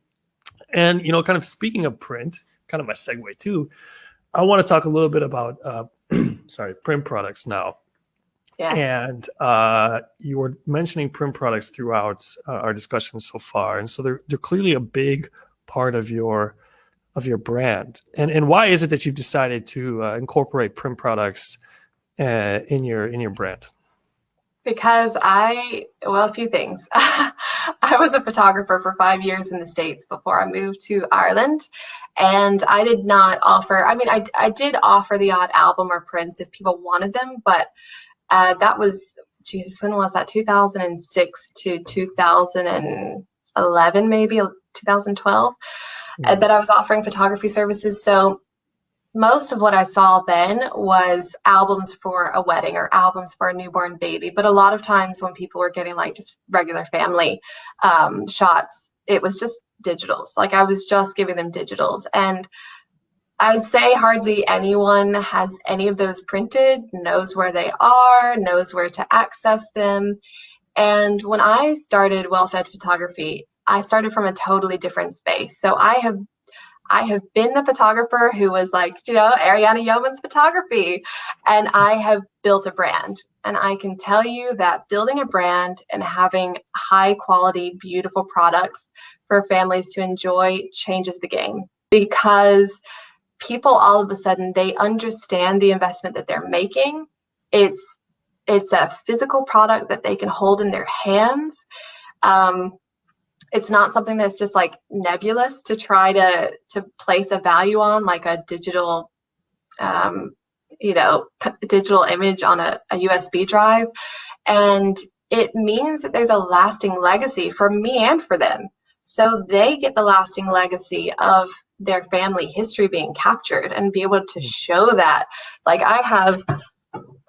And, kind of speaking of print, kind of my segue too, I want to talk a little bit about, print products now. Yeah. And you were mentioning print products throughout our discussion so far, and so they're clearly a big part of your brand. And why is it that you've decided to incorporate print products in your brand? Because a few things. I was a photographer for 5 years in the States before I moved to Ireland, and I did not offer. I mean, I did offer the odd album or prints if people wanted them, but that was, when was that? 2006 to 2011, maybe 2012, that I was offering photography services. So most of what I saw then was albums for a wedding or albums for a newborn baby. But a lot of times when people were getting like just regular family shots, it was just digitals. Like I was just giving them digitals. And I'd say hardly anyone has any of those printed, knows where they are, knows where to access them. And when I started WellFed Photography, I started from a totally different space. So I have been the photographer who was like, Ariana Youmans Photography, and I have built a brand. And I can tell you that building a brand and having high quality, beautiful products for families to enjoy changes the game, because people all of a sudden, they understand the investment that they're making. It's a physical product that they can hold in their hands. It's not something that's just like nebulous to try to place a value on, like a digital, digital image on a USB drive. And it means that there's a lasting legacy for me and for them. So they get the lasting legacy of their family history being captured and be able to show that. Like I have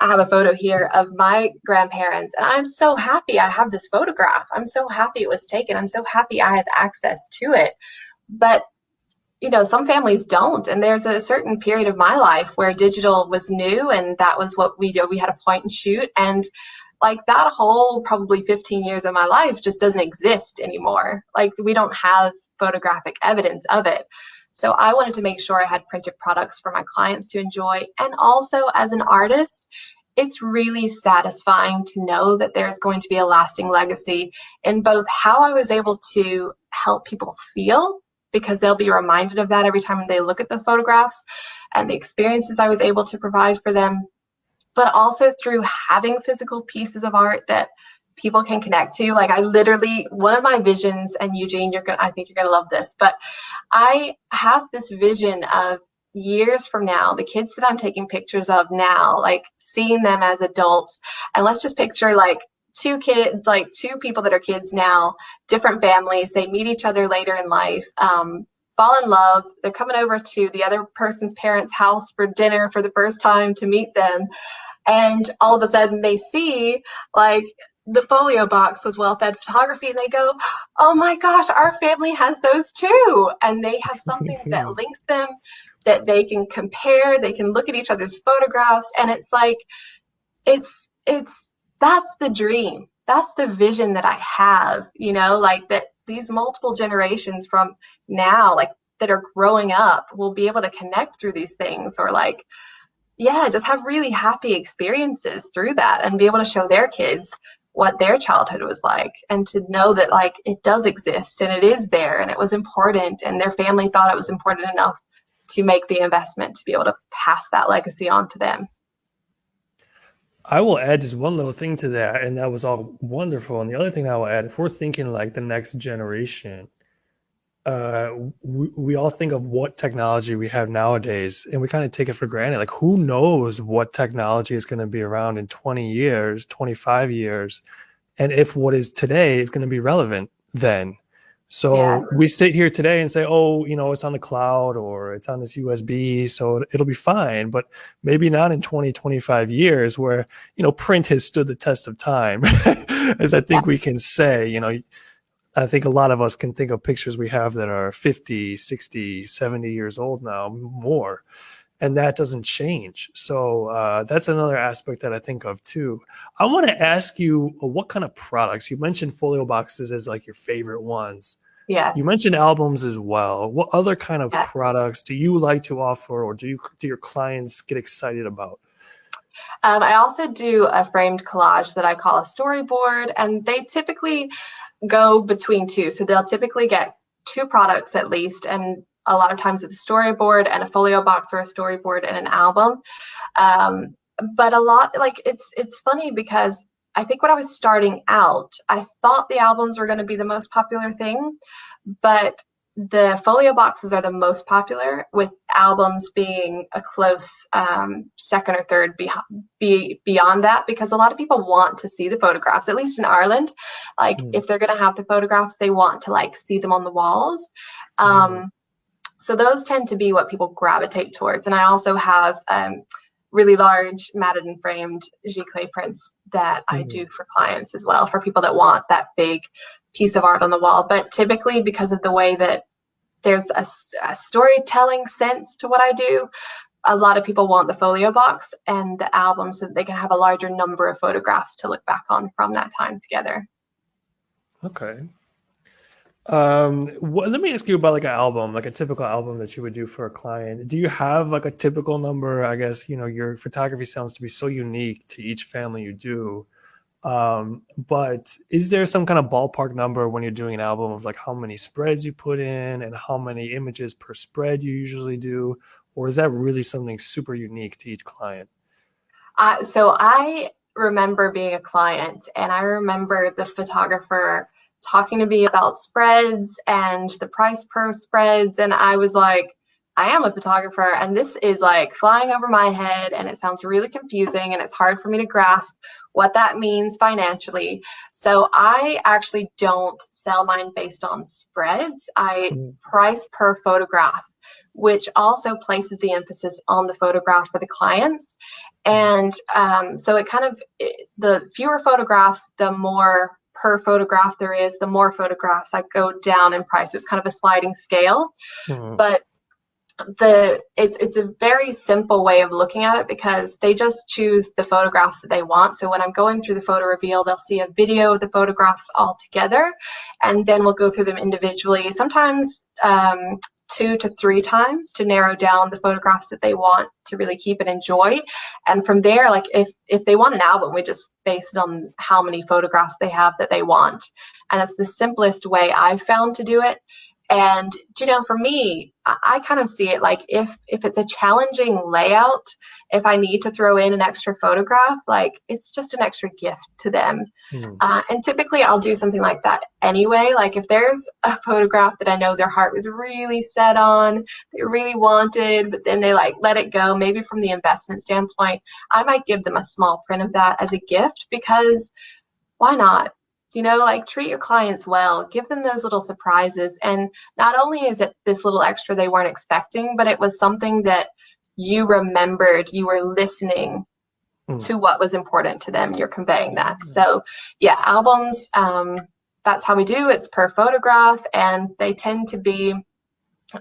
a photo here of my grandparents, and I'm so happy I have this photograph. I'm so happy it was taken. I'm so happy I have access to it. But some families don't. And there's a certain period of my life where digital was new, and that was what we do. We had a point and shoot, and like that whole probably 15 years of my life just doesn't exist anymore. Like we don't have photographic evidence of it. So I wanted to make sure I had printed products for my clients to enjoy. And also as an artist, it's really satisfying to know that there's going to be a lasting legacy in both how I was able to help people feel, because they'll be reminded of that every time they look at the photographs, and the experiences I was able to provide for them. but also through having physical pieces of art that people can connect to. Like I literally, one of my visions, and Eugene, I think you're gonna love this, but I have this vision of years from now, the kids that I'm taking pictures of now, like seeing them as adults, and let's just picture like two kids, like two people that are kids now, different families, they meet each other later in life, fall in love, they're coming over to the other person's parents' house for dinner for the first time to meet them, and all of a sudden they see like the folio box with WellFed photography, and they go, oh my gosh, our family has those too. And they have something that links them, that they can compare, they can look at each other's photographs. And it's like, that's the dream. That's the vision that I have, you know, like that these multiple generations from now, like that are growing up, will be able to connect through these things, or like, yeah, just have really happy experiences through that, and be able to show their kids what their childhood was like, and to know that like it does exist and it is there and it was important, and their family thought it was important enough to make the investment to be able to pass that legacy on to them. I will add just one little thing to that, and that was all wonderful. And the other thing I will add, if we're thinking like the next generation, we all think of what technology we have nowadays, and we kind of take it for granted. Like, who knows what technology is going to be around in 20 years, 25 years, and if what is today is going to be relevant then. So Yes. we sit here today and say, oh, you know, it's on the cloud or it's on this USB, so it'll be fine. But maybe not in 20, 25 years where, you know, print has stood the test of time, as I think we can say. You know, I think a lot of us can think of pictures we have that are 50, 60, 70 years old now, more. And that doesn't change. So that's another aspect that I think of too. I want to ask you, what kind of products? You mentioned folio boxes as like your favorite ones. Yes. You mentioned albums as well. What other kind of Yes. products do you like to offer, or do your clients get excited about? I also do a framed collage that I call a storyboard, and they typically go between two. So they'll typically get two products at least, and a lot of times it's a storyboard and a folio box, or a storyboard and an album. But a lot, like it's funny because I think when I was starting out, I thought the albums were going to be the most popular thing, but the folio boxes are the most popular, with albums being a close second or third beyond that, because a lot of people want to see the photographs, at least in Ireland. Like if they're going to have the photographs, they want to like see them on the walls. So those tend to be what people gravitate towards. And I also have really large matted and framed giclée prints that I do for clients as well, for people that want that big piece of art on the wall. But typically, because of the way that there's a storytelling sense to what I do, a lot of people want the folio box and the album so that they can have a larger number of photographs to look back on from that time together. Okay. Let me ask you about like an album, like a typical album that you would do for a client. Do you have like a typical number? I guess, you know, your photography sounds to be so unique to each family you do. But is there some kind of ballpark number when you're doing an album of like how many spreads you put in and how many images per spread you usually do? Or is that really something super unique to each client? So I remember being a client, and I remember the photographer talking to me about spreads and the price per spreads. And I was like, I am a photographer, and this is like flying over my head, and it sounds really confusing, and it's hard for me to grasp what that means financially. So I actually don't sell mine based on spreads. I price per photograph, which also places the emphasis on the photograph for the clients. And so it kind of, the fewer photographs, the more per photograph there is, the more photographs I go down in price. It's kind of a sliding scale. But it's a very simple way of looking at it, because they just choose the photographs that they want. So when I'm going through the photo reveal, they'll see a video of the photographs all together, and then we'll go through them individually, sometimes 2 to 3 times, to narrow down the photographs that they want to really keep and enjoy. And from there, like if they want an album, we just base it on how many photographs they have that they want. And it's the simplest way I've found to do it. And, for me, I kind of see it like if it's a challenging layout, if I need to throw in an extra photograph, like it's just an extra gift to them. And typically I'll do something like that anyway. Like if there's a photograph that I know their heart was really set on, they really wanted, but then they like let it go, maybe from the investment standpoint, I might give them a small print of that as a gift, because why not? Like treat your clients well, give them those little surprises. And not only is it this little extra they weren't expecting, but it was something that you remembered, you were listening to what was important to them. You're conveying that. So yeah, albums, that's how we do. It's per photograph, and they tend to be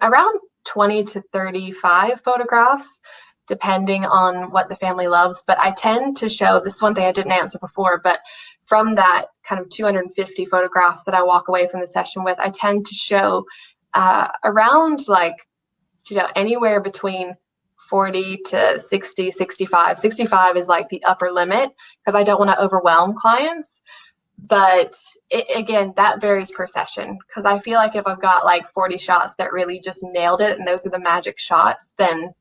around 20 to 35 photographs, depending on what the family loves. But I tend to show, this is one thing I didn't answer before, but from that kind of 250 photographs that I walk away from the session with, I tend to show around like, anywhere between 40 to 60, 65. 65 is like the upper limit, because I don't want to overwhelm clients. But again, that varies per session, because I feel like if I've got like 40 shots that really just nailed it and those are the magic shots, then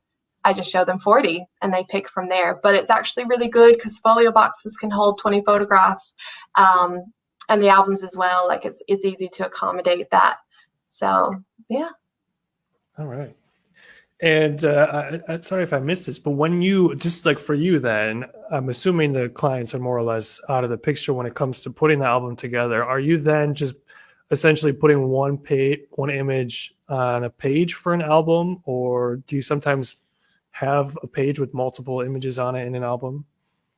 I just show them 40 and they pick from there. But it's actually really good because folio boxes can hold 20 photographs, and the albums as well. Like it's easy to accommodate that. So yeah. All right. And sorry if I missed this, but when you, just like for you then, I'm assuming the clients are more or less out of the picture when it comes to putting the album together. Are you then just essentially putting one image on a page for an album, or do you sometimes have a page with multiple images on it in an album?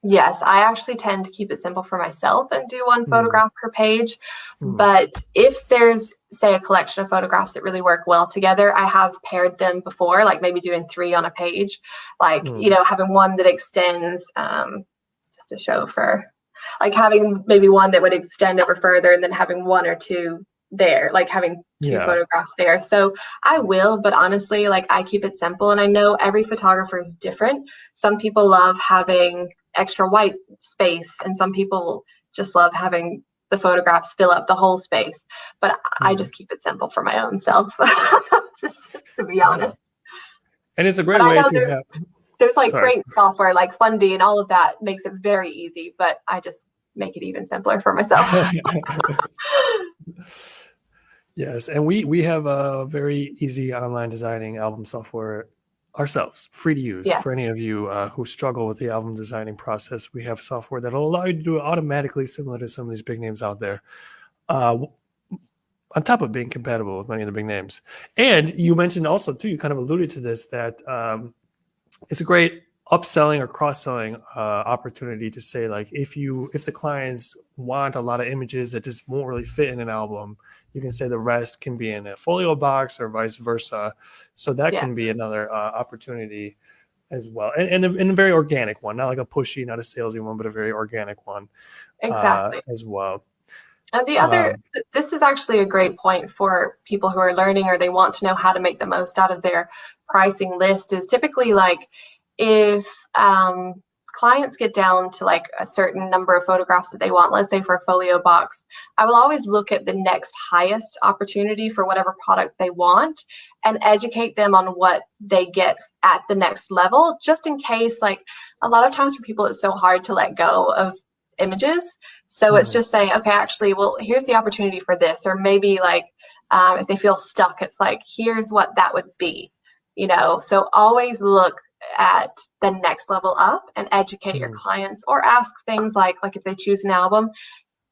Yes, I actually tend to keep it simple for myself and do one photograph per page. But if there's, say, a collection of photographs that really work well together, I have paired them before, like maybe doing 3 on a page, like, having one that extends, just to show for, like having maybe one that would extend over further and then having 1 or 2 there, like having 2 photographs there. So I will, but honestly, like I keep it simple, and I know every photographer is different. Some people love having extra white space, and some people just love having the photographs fill up the whole space. But I just keep it simple for my own self, to be honest. And it's a great way to have. There's like great software like Fundy and all of that makes it very easy, but I just make it even simpler for myself. Yes, and we have a very easy online designing album software ourselves, free to use. For any of you who struggle with the album designing process, we have software that'll allow you to do it automatically, similar to some of these big names out there, on top of being compatible with many of the big names. And you mentioned also, too, you kind of alluded to this, that it's a great upselling or cross-selling opportunity to say, like, if the clients want a lot of images that just won't really fit in an album, you can say the rest can be in a folio box or vice versa. So that can be another opportunity as well. And a very organic one, not like a pushy, not a salesy one, but a very organic one as well. And the other, this is actually a great point for people who are learning or they want to know how to make the most out of their pricing list, is typically like if clients get down to like a certain number of photographs that they want, let's say for a folio box, I will always look at the next highest opportunity for whatever product they want and educate them on what they get at the next level, just in case. Like a lot of times for people, it's so hard to let go of images. So it's just saying, okay, actually, well, here's the opportunity for this. Or maybe like if they feel stuck, it's like, here's what that would be, so always look at the next level up and educate your clients, or ask things like if they choose an album,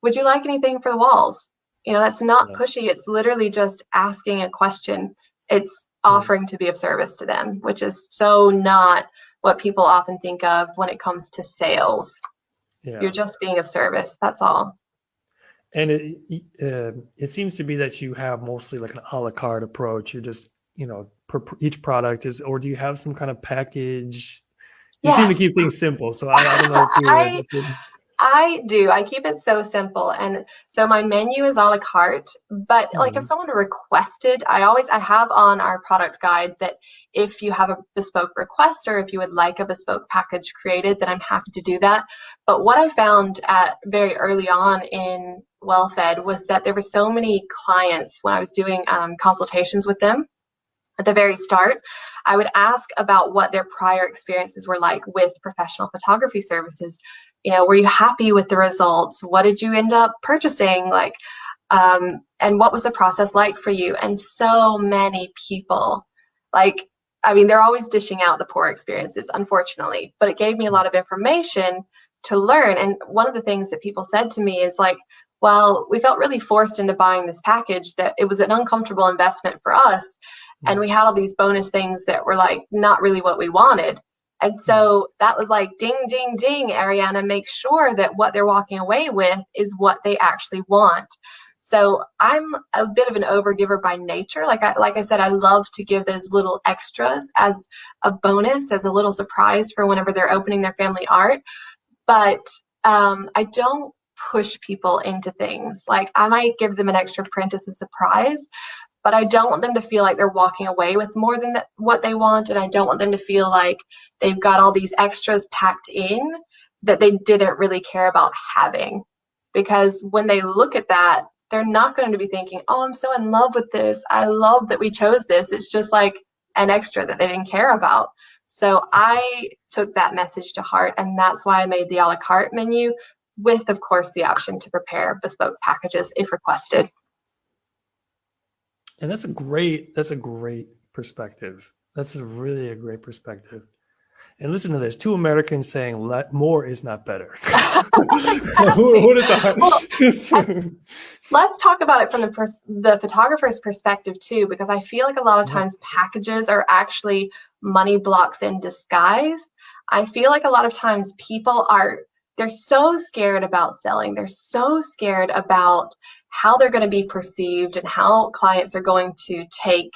would you like anything for the walls? That's not pushy. It's literally just asking a question. It's offering to be of service to them, which is so not what people often think of when it comes to sales. You're just being of service. That's all. And it seems to be that you have mostly like an a la carte approach. You're just, per each product is, or do you have some kind of package? You seem to keep things simple. So I don't know if you I do. I keep it so simple. And so my menu is a la carte, but like if Mhm. someone requested, I have on our product guide that if you have a bespoke request or if you would like a bespoke package created, then I'm happy to do that. But what I found at very early on in WellFed was that there were so many clients when I was doing consultations with them at the very start, I would ask about what their prior experiences were like with professional photography services. Were you happy with the results? What did you end up purchasing? And what was the process like for you? And so many people, like, I mean, they're always dishing out the poor experiences, unfortunately, but it gave me a lot of information to learn. And one of the things that people said to me is like, well, we felt really forced into buying this package, that it was an uncomfortable investment for us. And we had all these bonus things that were like not really what we wanted. And so that was like, ding, ding, ding, Ariana, make sure that what they're walking away with is what they actually want. So I'm a bit of an overgiver by nature. Like I said, I love to give those little extras as a bonus, as a little surprise for whenever they're opening their family art. But I don't push people into things. Like I might give them an extra print as a surprise, but I don't want them to feel like they're walking away with more than what they want. And I don't want them to feel like they've got all these extras packed in that they didn't really care about having. Because when they look at that, they're not going to be thinking, oh, I'm so in love with this. I love that we chose this. It's just like an extra that they didn't care about. So I took that message to heart. And that's why I made the a la carte menu with, of course, the option to prepare bespoke packages if requested. And that's a great perspective. That's really a great perspective. And listen to this: two Americans saying more is not better. Who would have thought? Well, let's talk about it from the photographer's perspective too, because I feel like a lot of times packages are actually money blocks in disguise. I feel like a lot of times they're so scared about selling. They're so scared about how they're going to be perceived and how clients are going to take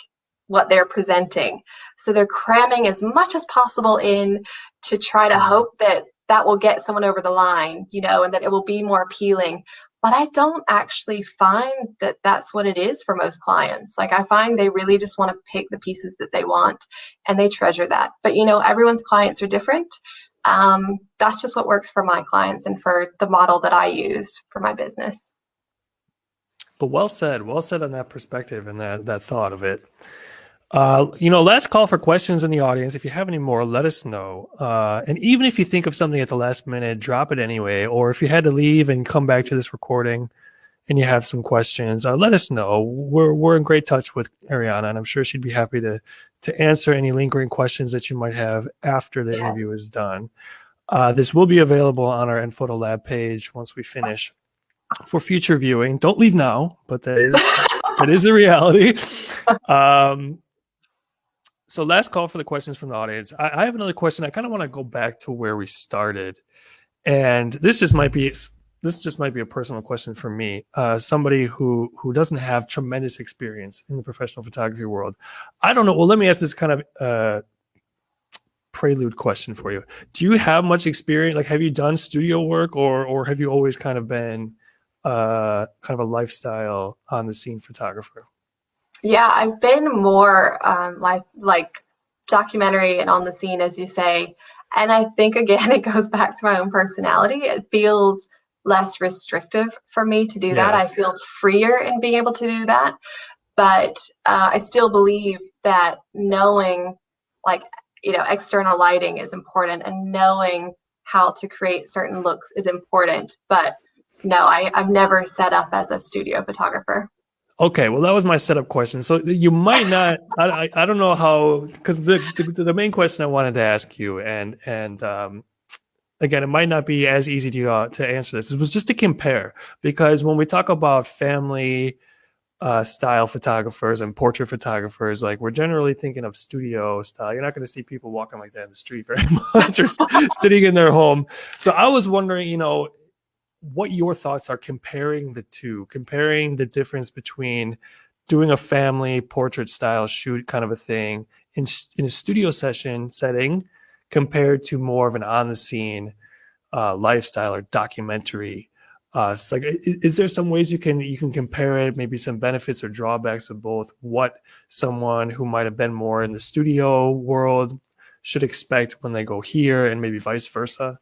what they're presenting. So they're cramming as much as possible in to try to hope that that will get someone over the line, and that it will be more appealing. But I don't actually find that that's what it is for most clients. Like I find they really just want to pick the pieces that they want and they treasure that. But everyone's clients are different. That's just what works for my clients and for the model that I use for my business. But well said on that perspective and that thought of it. Last call for questions in the audience. If you have any more, let us know. And even if you think of something at the last minute, drop it anyway. Or if you had to leave and come back to this recording and you have some questions, let us know. We're in great touch with Ariana, and I'm sure she'd be happy to answer any lingering questions that you might have after the interview is done. This will be available on our nPhoto Lab page once we finish for future viewing. Don't leave now, but that is the reality. So last call for the questions from the audience. I have another question. I kind of want to go back to where we started, and this just might be a personal question for me. Somebody who doesn't have tremendous experience in the professional photography world. I don't know. Well, let me ask this kind of prelude question for you. Do you have much experience? Like, have you done studio work, or have you always kind of been kind of a lifestyle on the scene photographer? Yeah, I've been more like documentary and on the scene, as you say. And I think, again, it goes back to my own personality. It feels less restrictive for me to do that. I feel freer in being able to do that. But I still believe that knowing, like, external lighting is important and knowing how to create certain looks is important. But no, I've never set up as a studio photographer. Okay, well, that was my setup question. So you might not. I don't know how, because the main question I wanted to ask you, and again, it might not be as easy to answer this. It was just to compare, because when we talk about family style photographers and portrait photographers, like, we're generally thinking of studio style. You're not going to see people walking like that in the street very much, or sitting in their home. So I was wondering, what your thoughts are comparing the difference between doing a family portrait style shoot kind of a thing in a studio setting compared to more of an on the scene lifestyle or documentary. It's like, is there some ways you can compare it, maybe some benefits or drawbacks of both, what someone who might have been more in the studio world should expect when they go here, and maybe vice versa?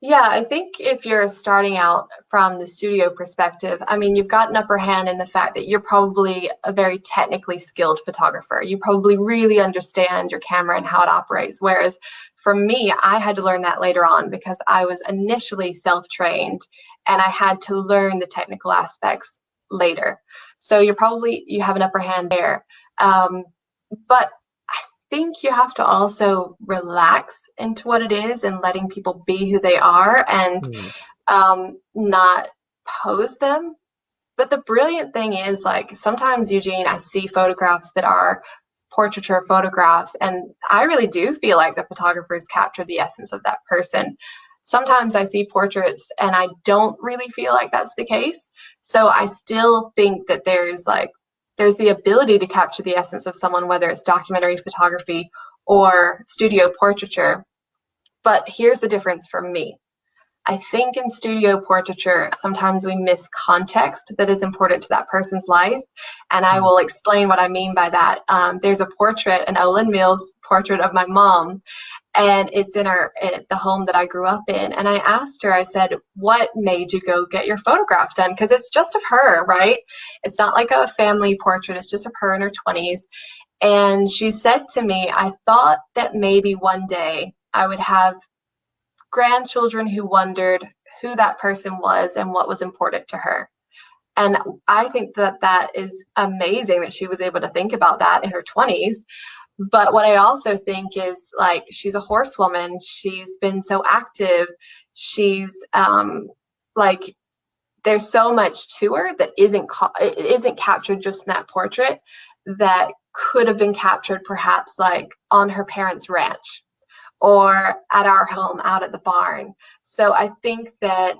Yeah, I think if you're starting out from the studio perspective, I mean, you've got an upper hand in the fact that you're probably a very technically skilled photographer. You probably really understand your camera and how it operates. Whereas for me, I had to learn that later on because I was initially self-trained and I had to learn the technical aspects later. So you have an upper hand there. But think you have to also relax into what it is and letting people be who they are and Hmm. not pose them. But the brilliant thing is, like, sometimes, Eugene, I see photographs that are portraiture photographs, and I really do feel like the photographers captured the essence of that person. Sometimes I see portraits and I don't really feel like that's the case. So I still think that there's the ability to capture the essence of someone, whether it's documentary photography or studio portraiture. But here's the difference for me. I think in studio portraiture, sometimes we miss context that is important to that person's life. And I Hmm. will explain what I mean by that. There's a portrait, an Olin Mills portrait of my mom, and it's in the home that I grew up in. And I asked her, I said, what made you go get your photograph done? Because it's just of her, right? It's not like a family portrait, it's just of her in her 20s. And she said to me, I thought that maybe one day I would have grandchildren who wondered who that person was and what was important to her. And I think that that is amazing that she was able to think about that in her 20s. But what I also think is, like, she's a horsewoman. She's been so active. She's like, there's so much to her that isn't captured just in that portrait that could have been captured perhaps like on her parents' ranch or at our home out at the barn. So I think that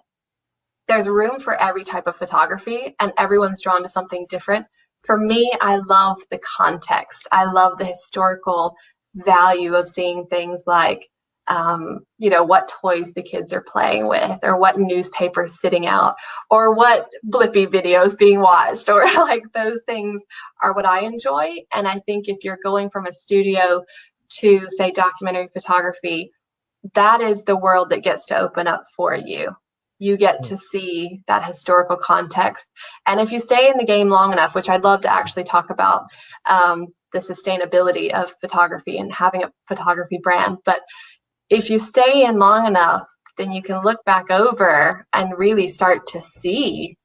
there's room for every type of photography and everyone's drawn to something different. For me, I love the context. I love the historical value of seeing things like, what toys the kids are playing with, or what newspapers sitting out, or what Blippy videos being watched, or like those things are what I enjoy. And I think if you're going from a studio to, say, documentary photography, that is the world that gets to open up for you. You get to see that historical context. And if you stay in the game long enough, which I'd love to actually talk about, the sustainability of photography and having a photography brand, but if you stay in long enough, then you can look back over and really start to see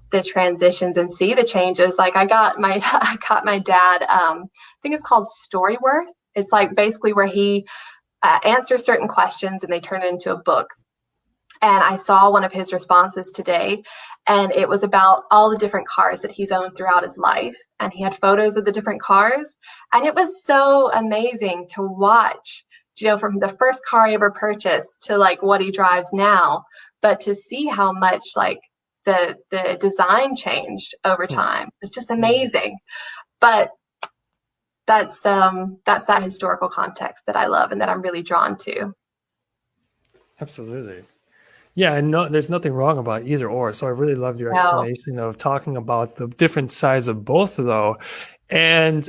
the transitions and see the changes. Like I got my dad, I think it's called Storyworth. It's like basically where he answers certain questions and they turn it into a book. And I saw one of his responses today, and it was about all the different cars that he's owned throughout his life. And he had photos of the different cars. And it was so amazing to watch, from the first car he ever purchased to like what he drives now, but to see how much like the design changed over time. It's just amazing. But that's that historical context that I love and that I'm really drawn to. Absolutely. Yeah, and no, there's nothing wrong about either or. So I really loved your No. explanation of talking about the different sides of both, though. And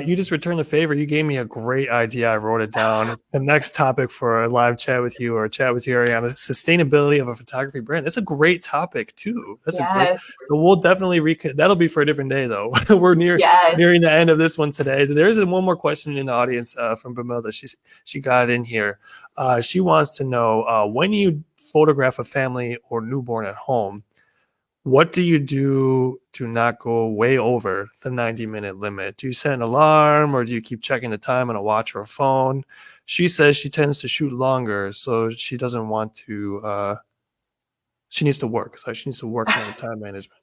you just returned the favor. You gave me a great idea. I wrote it down. The next topic for a live chat with you or a chat with you, Ariana, sustainability of a photography brand. That's a great topic too. That's a great. Yes. So we'll definitely that'll be for a different day, though. We're Yes. nearing the end of this one today. There's one more question in the audience from Bamilda. She got it in here. She wants to know when you photograph a family or newborn at home, what do you do to not go way over the 90-minute limit? Do you set an alarm or do you keep checking the time on a watch or a phone? She says she tends to shoot longer, so she doesn't want to, she needs to work. So she needs to work on her time management.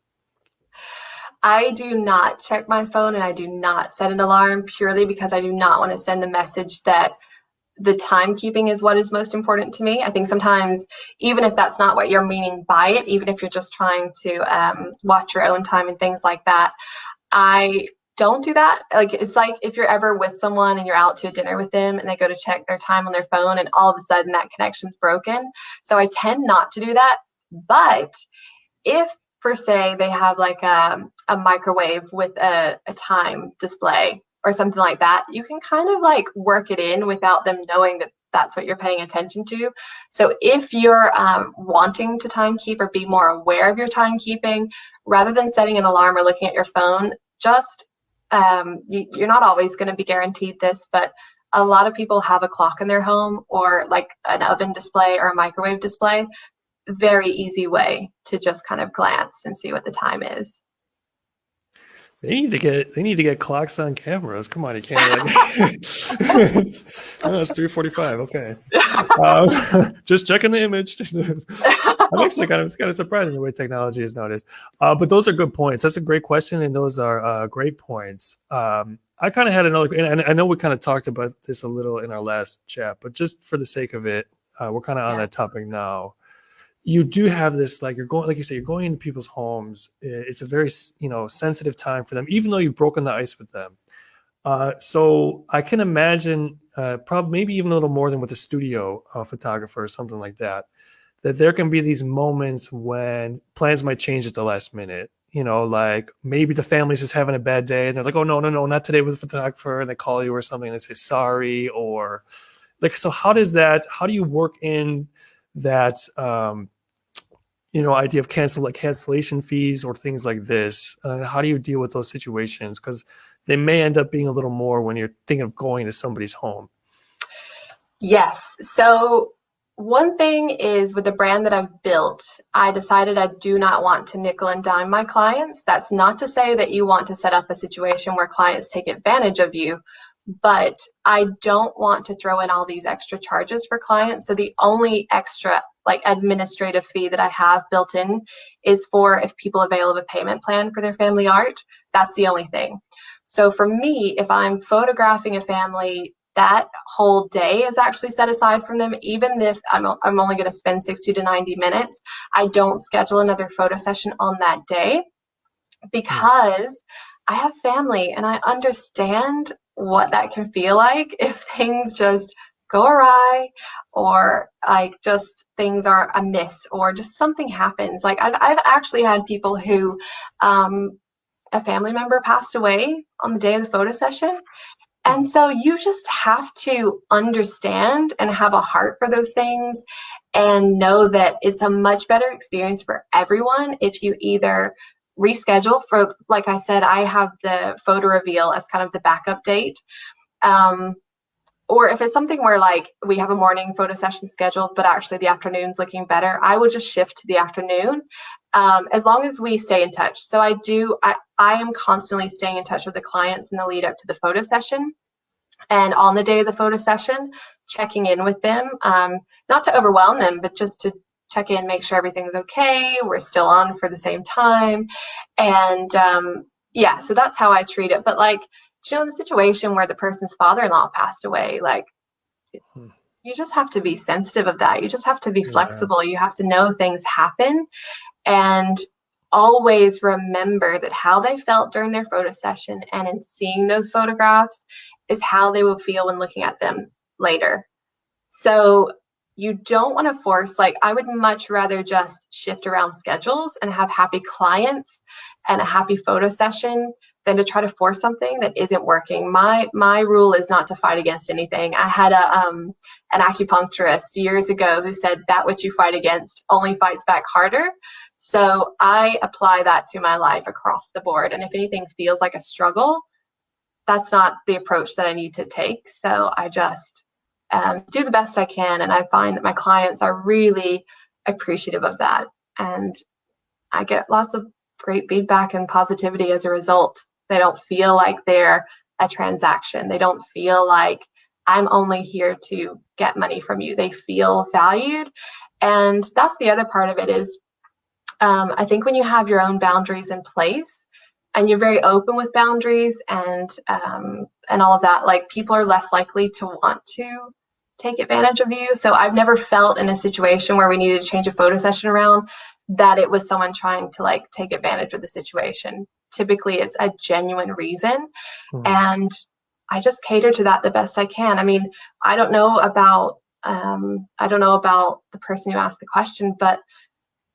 I do not check my phone and I do not set an alarm purely because I do not want to send the message that the timekeeping is what is most important to me. I think sometimes, even if that's not what you're meaning by it, even if you're just trying to watch your own time and things like that, I don't do that. Like, it's like if you're ever with someone and you're out to a dinner with them and they go to check their time on their phone and all of a sudden that connection's broken. So I tend not to do that. But if, for say, they have like a microwave with a time display or something like that, you can kind of like work it in without them knowing that that's what you're paying attention to. So if you're wanting to timekeep or be more aware of your timekeeping, rather than setting an alarm or looking at your phone, just you're not always going to be guaranteed this, but a lot of people have a clock in their home or like an oven display or a microwave display. Very easy way to just kind of glance and see what the time is. They need to get clocks on cameras. Come on, you can't like it's 3:45. Okay. Just checking the image. I'm actually kind of surprised the way technology is nowadays. But those are good points. That's a great question, and those are great points. I kind of had another, and I know we kind of talked about this a little in our last chat, but just for the sake of it, we're kind of on that topic now. You do have this, like, you're going, like you say, you're going into people's homes. It's a very, sensitive time for them, even though you've broken the ice with them. So I can imagine, probably maybe even a little more than with a studio photographer or something like that, that there can be these moments when plans might change at the last minute. Like maybe the family's just having a bad day and they're like, oh, no, not today with the photographer. And they call you or something and they say sorry, or like, so how do you work in that, idea of cancellation fees or things like this? How do you deal with those situations? Because they may end up being a little more when you're thinking of going to somebody's home. Yes. So one thing is, with the brand that I've built, I decided I do not want to nickel and dime my clients. That's not to say that you want to set up a situation where clients take advantage of you, but I don't want to throw in all these extra charges for clients. So the only extra like administrative fee that I have built in is for if people avail of a payment plan for their family art. That's the only thing. So for me, if I'm photographing a family, that whole day is actually set aside from them. Even if I'm only going to spend 60 to 90 minutes, I don't schedule another photo session on that day, because I have family and I understand what that can feel like if things just go awry, or like just things are amiss, or just something happens. Like I've actually had people who a family member passed away on the day of the photo session. And so you just have to understand and have a heart for those things, and know that it's a much better experience for everyone if you either reschedule for, like I said, I have the photo reveal as kind of the backup date. Or if it's something where like we have a morning photo session scheduled, but actually the afternoon's looking better, I would just shift to the afternoon, as long as we stay in touch. So I am constantly staying in touch with the clients in the lead up to the photo session. And on the day of the photo session, checking in with them, not to overwhelm them, but just to check in, make sure everything's okay, we're still on for the same time. And so that's how I treat it. But like, in the situation where the person's father-in-law passed away, like, you just have to be sensitive of that. You just have to be flexible. You have to know things happen, and always remember that how they felt during their photo session and in seeing those photographs is how they will feel when looking at them later. So you don't want to force, like, I would much rather just shift around schedules and have happy clients and a happy photo session than to try to force something that isn't working. My rule is not to fight against anything. I had an acupuncturist years ago who said that which you fight against only fights back harder. So I apply that to my life across the board. And if anything feels like a struggle, that's not the approach that I need to take. So I just do the best I can. And I find that my clients are really appreciative of that. And I get lots of great feedback and positivity as a result. They don't feel like they're a transaction. They don't feel like I'm only here to get money from you. They feel valued. And that's the other part of it is, I think when you have your own boundaries in place and you're very open with boundaries and all of that, like, people are less likely to want to take advantage of you. So I've never felt in a situation where we needed to change a photo session around that it was someone trying to like take advantage of the situation. Typically it's a genuine reason. And I just cater to that the best I can. I mean, I don't know about the person who asked the question, but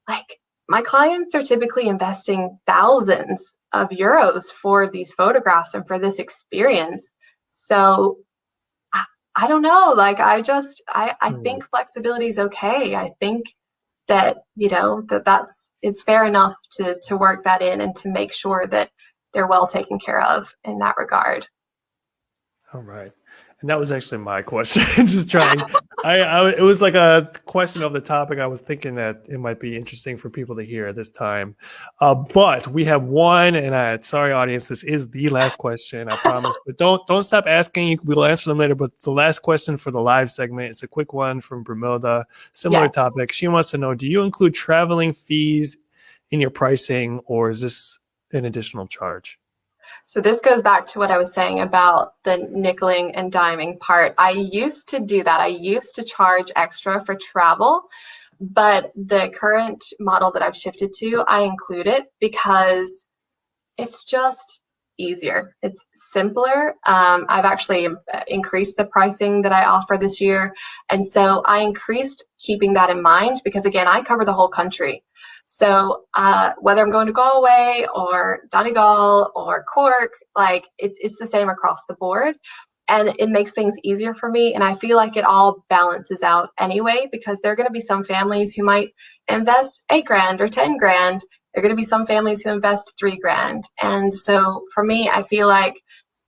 like my clients are typically investing thousands of euros for these photographs and for this experience. So I don't know. Like I think flexibility is okay. I think that, you know, it's fair enough to work that in and to make sure that they're well taken care of in that regard. All right. And that was actually my question. Just trying. It was like a question of the topic. I was thinking that it might be interesting for people to hear at this time. But we have one, and sorry, audience, this is the last question, I promise. But don't stop asking. We'll answer them later. But the last question for the live segment, it's a quick one from Brumilda. Similar topic. She wants to know, do you include traveling fees in your pricing, or is this an additional charge? So this goes back to what I was saying about the nickeling and diming part. I used to do that. I used to charge extra for travel, but the current model that I've shifted to, I include it because it's just easier. It's simpler. I've actually increased the pricing that I offer this year. And so I increased keeping that in mind because, again, I cover the whole country. So whether I'm going to Galway or Donegal or Cork, like it's the same across the board. And it makes things easier for me. And I feel like it all balances out anyway, because there are going to be some families who might invest $8,000 or $10,000. There are going to be some families who invest $3,000. And so for me, I feel like,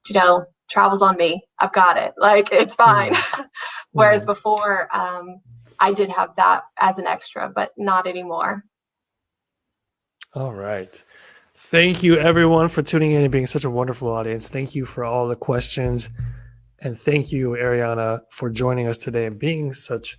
you know, travel's on me. I've got it. Like, it's fine. Whereas before, I did have that as an extra, but not anymore. All right. Thank you, everyone, for tuning in and being such a wonderful audience. Thank you for all the questions. And thank you, Ariana, for joining us today and being such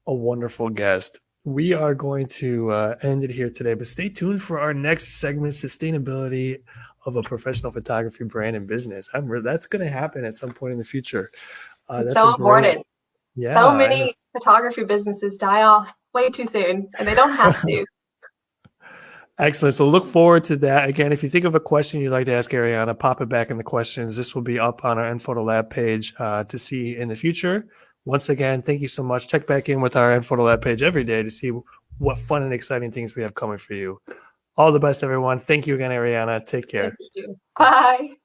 a wonderful guest. We are going to end it here today, but stay tuned for our next segment, Sustainability of a Professional Photography Brand and Business. That's going to happen at some point in the future. That's so important. Yeah, so many photography businesses die off way too soon, and they don't have to. Excellent. So look forward to that. Again, if you think of a question you'd like to ask Ariana, pop it back in the questions. This will be up on our nPhoto Lab page to see in the future. Once again, thank you so much. Check back in with our nPhoto Lab page every day to see what fun and exciting things we have coming for you. All the best, everyone. Thank you again, Ariana. Take care. Thank you. Bye.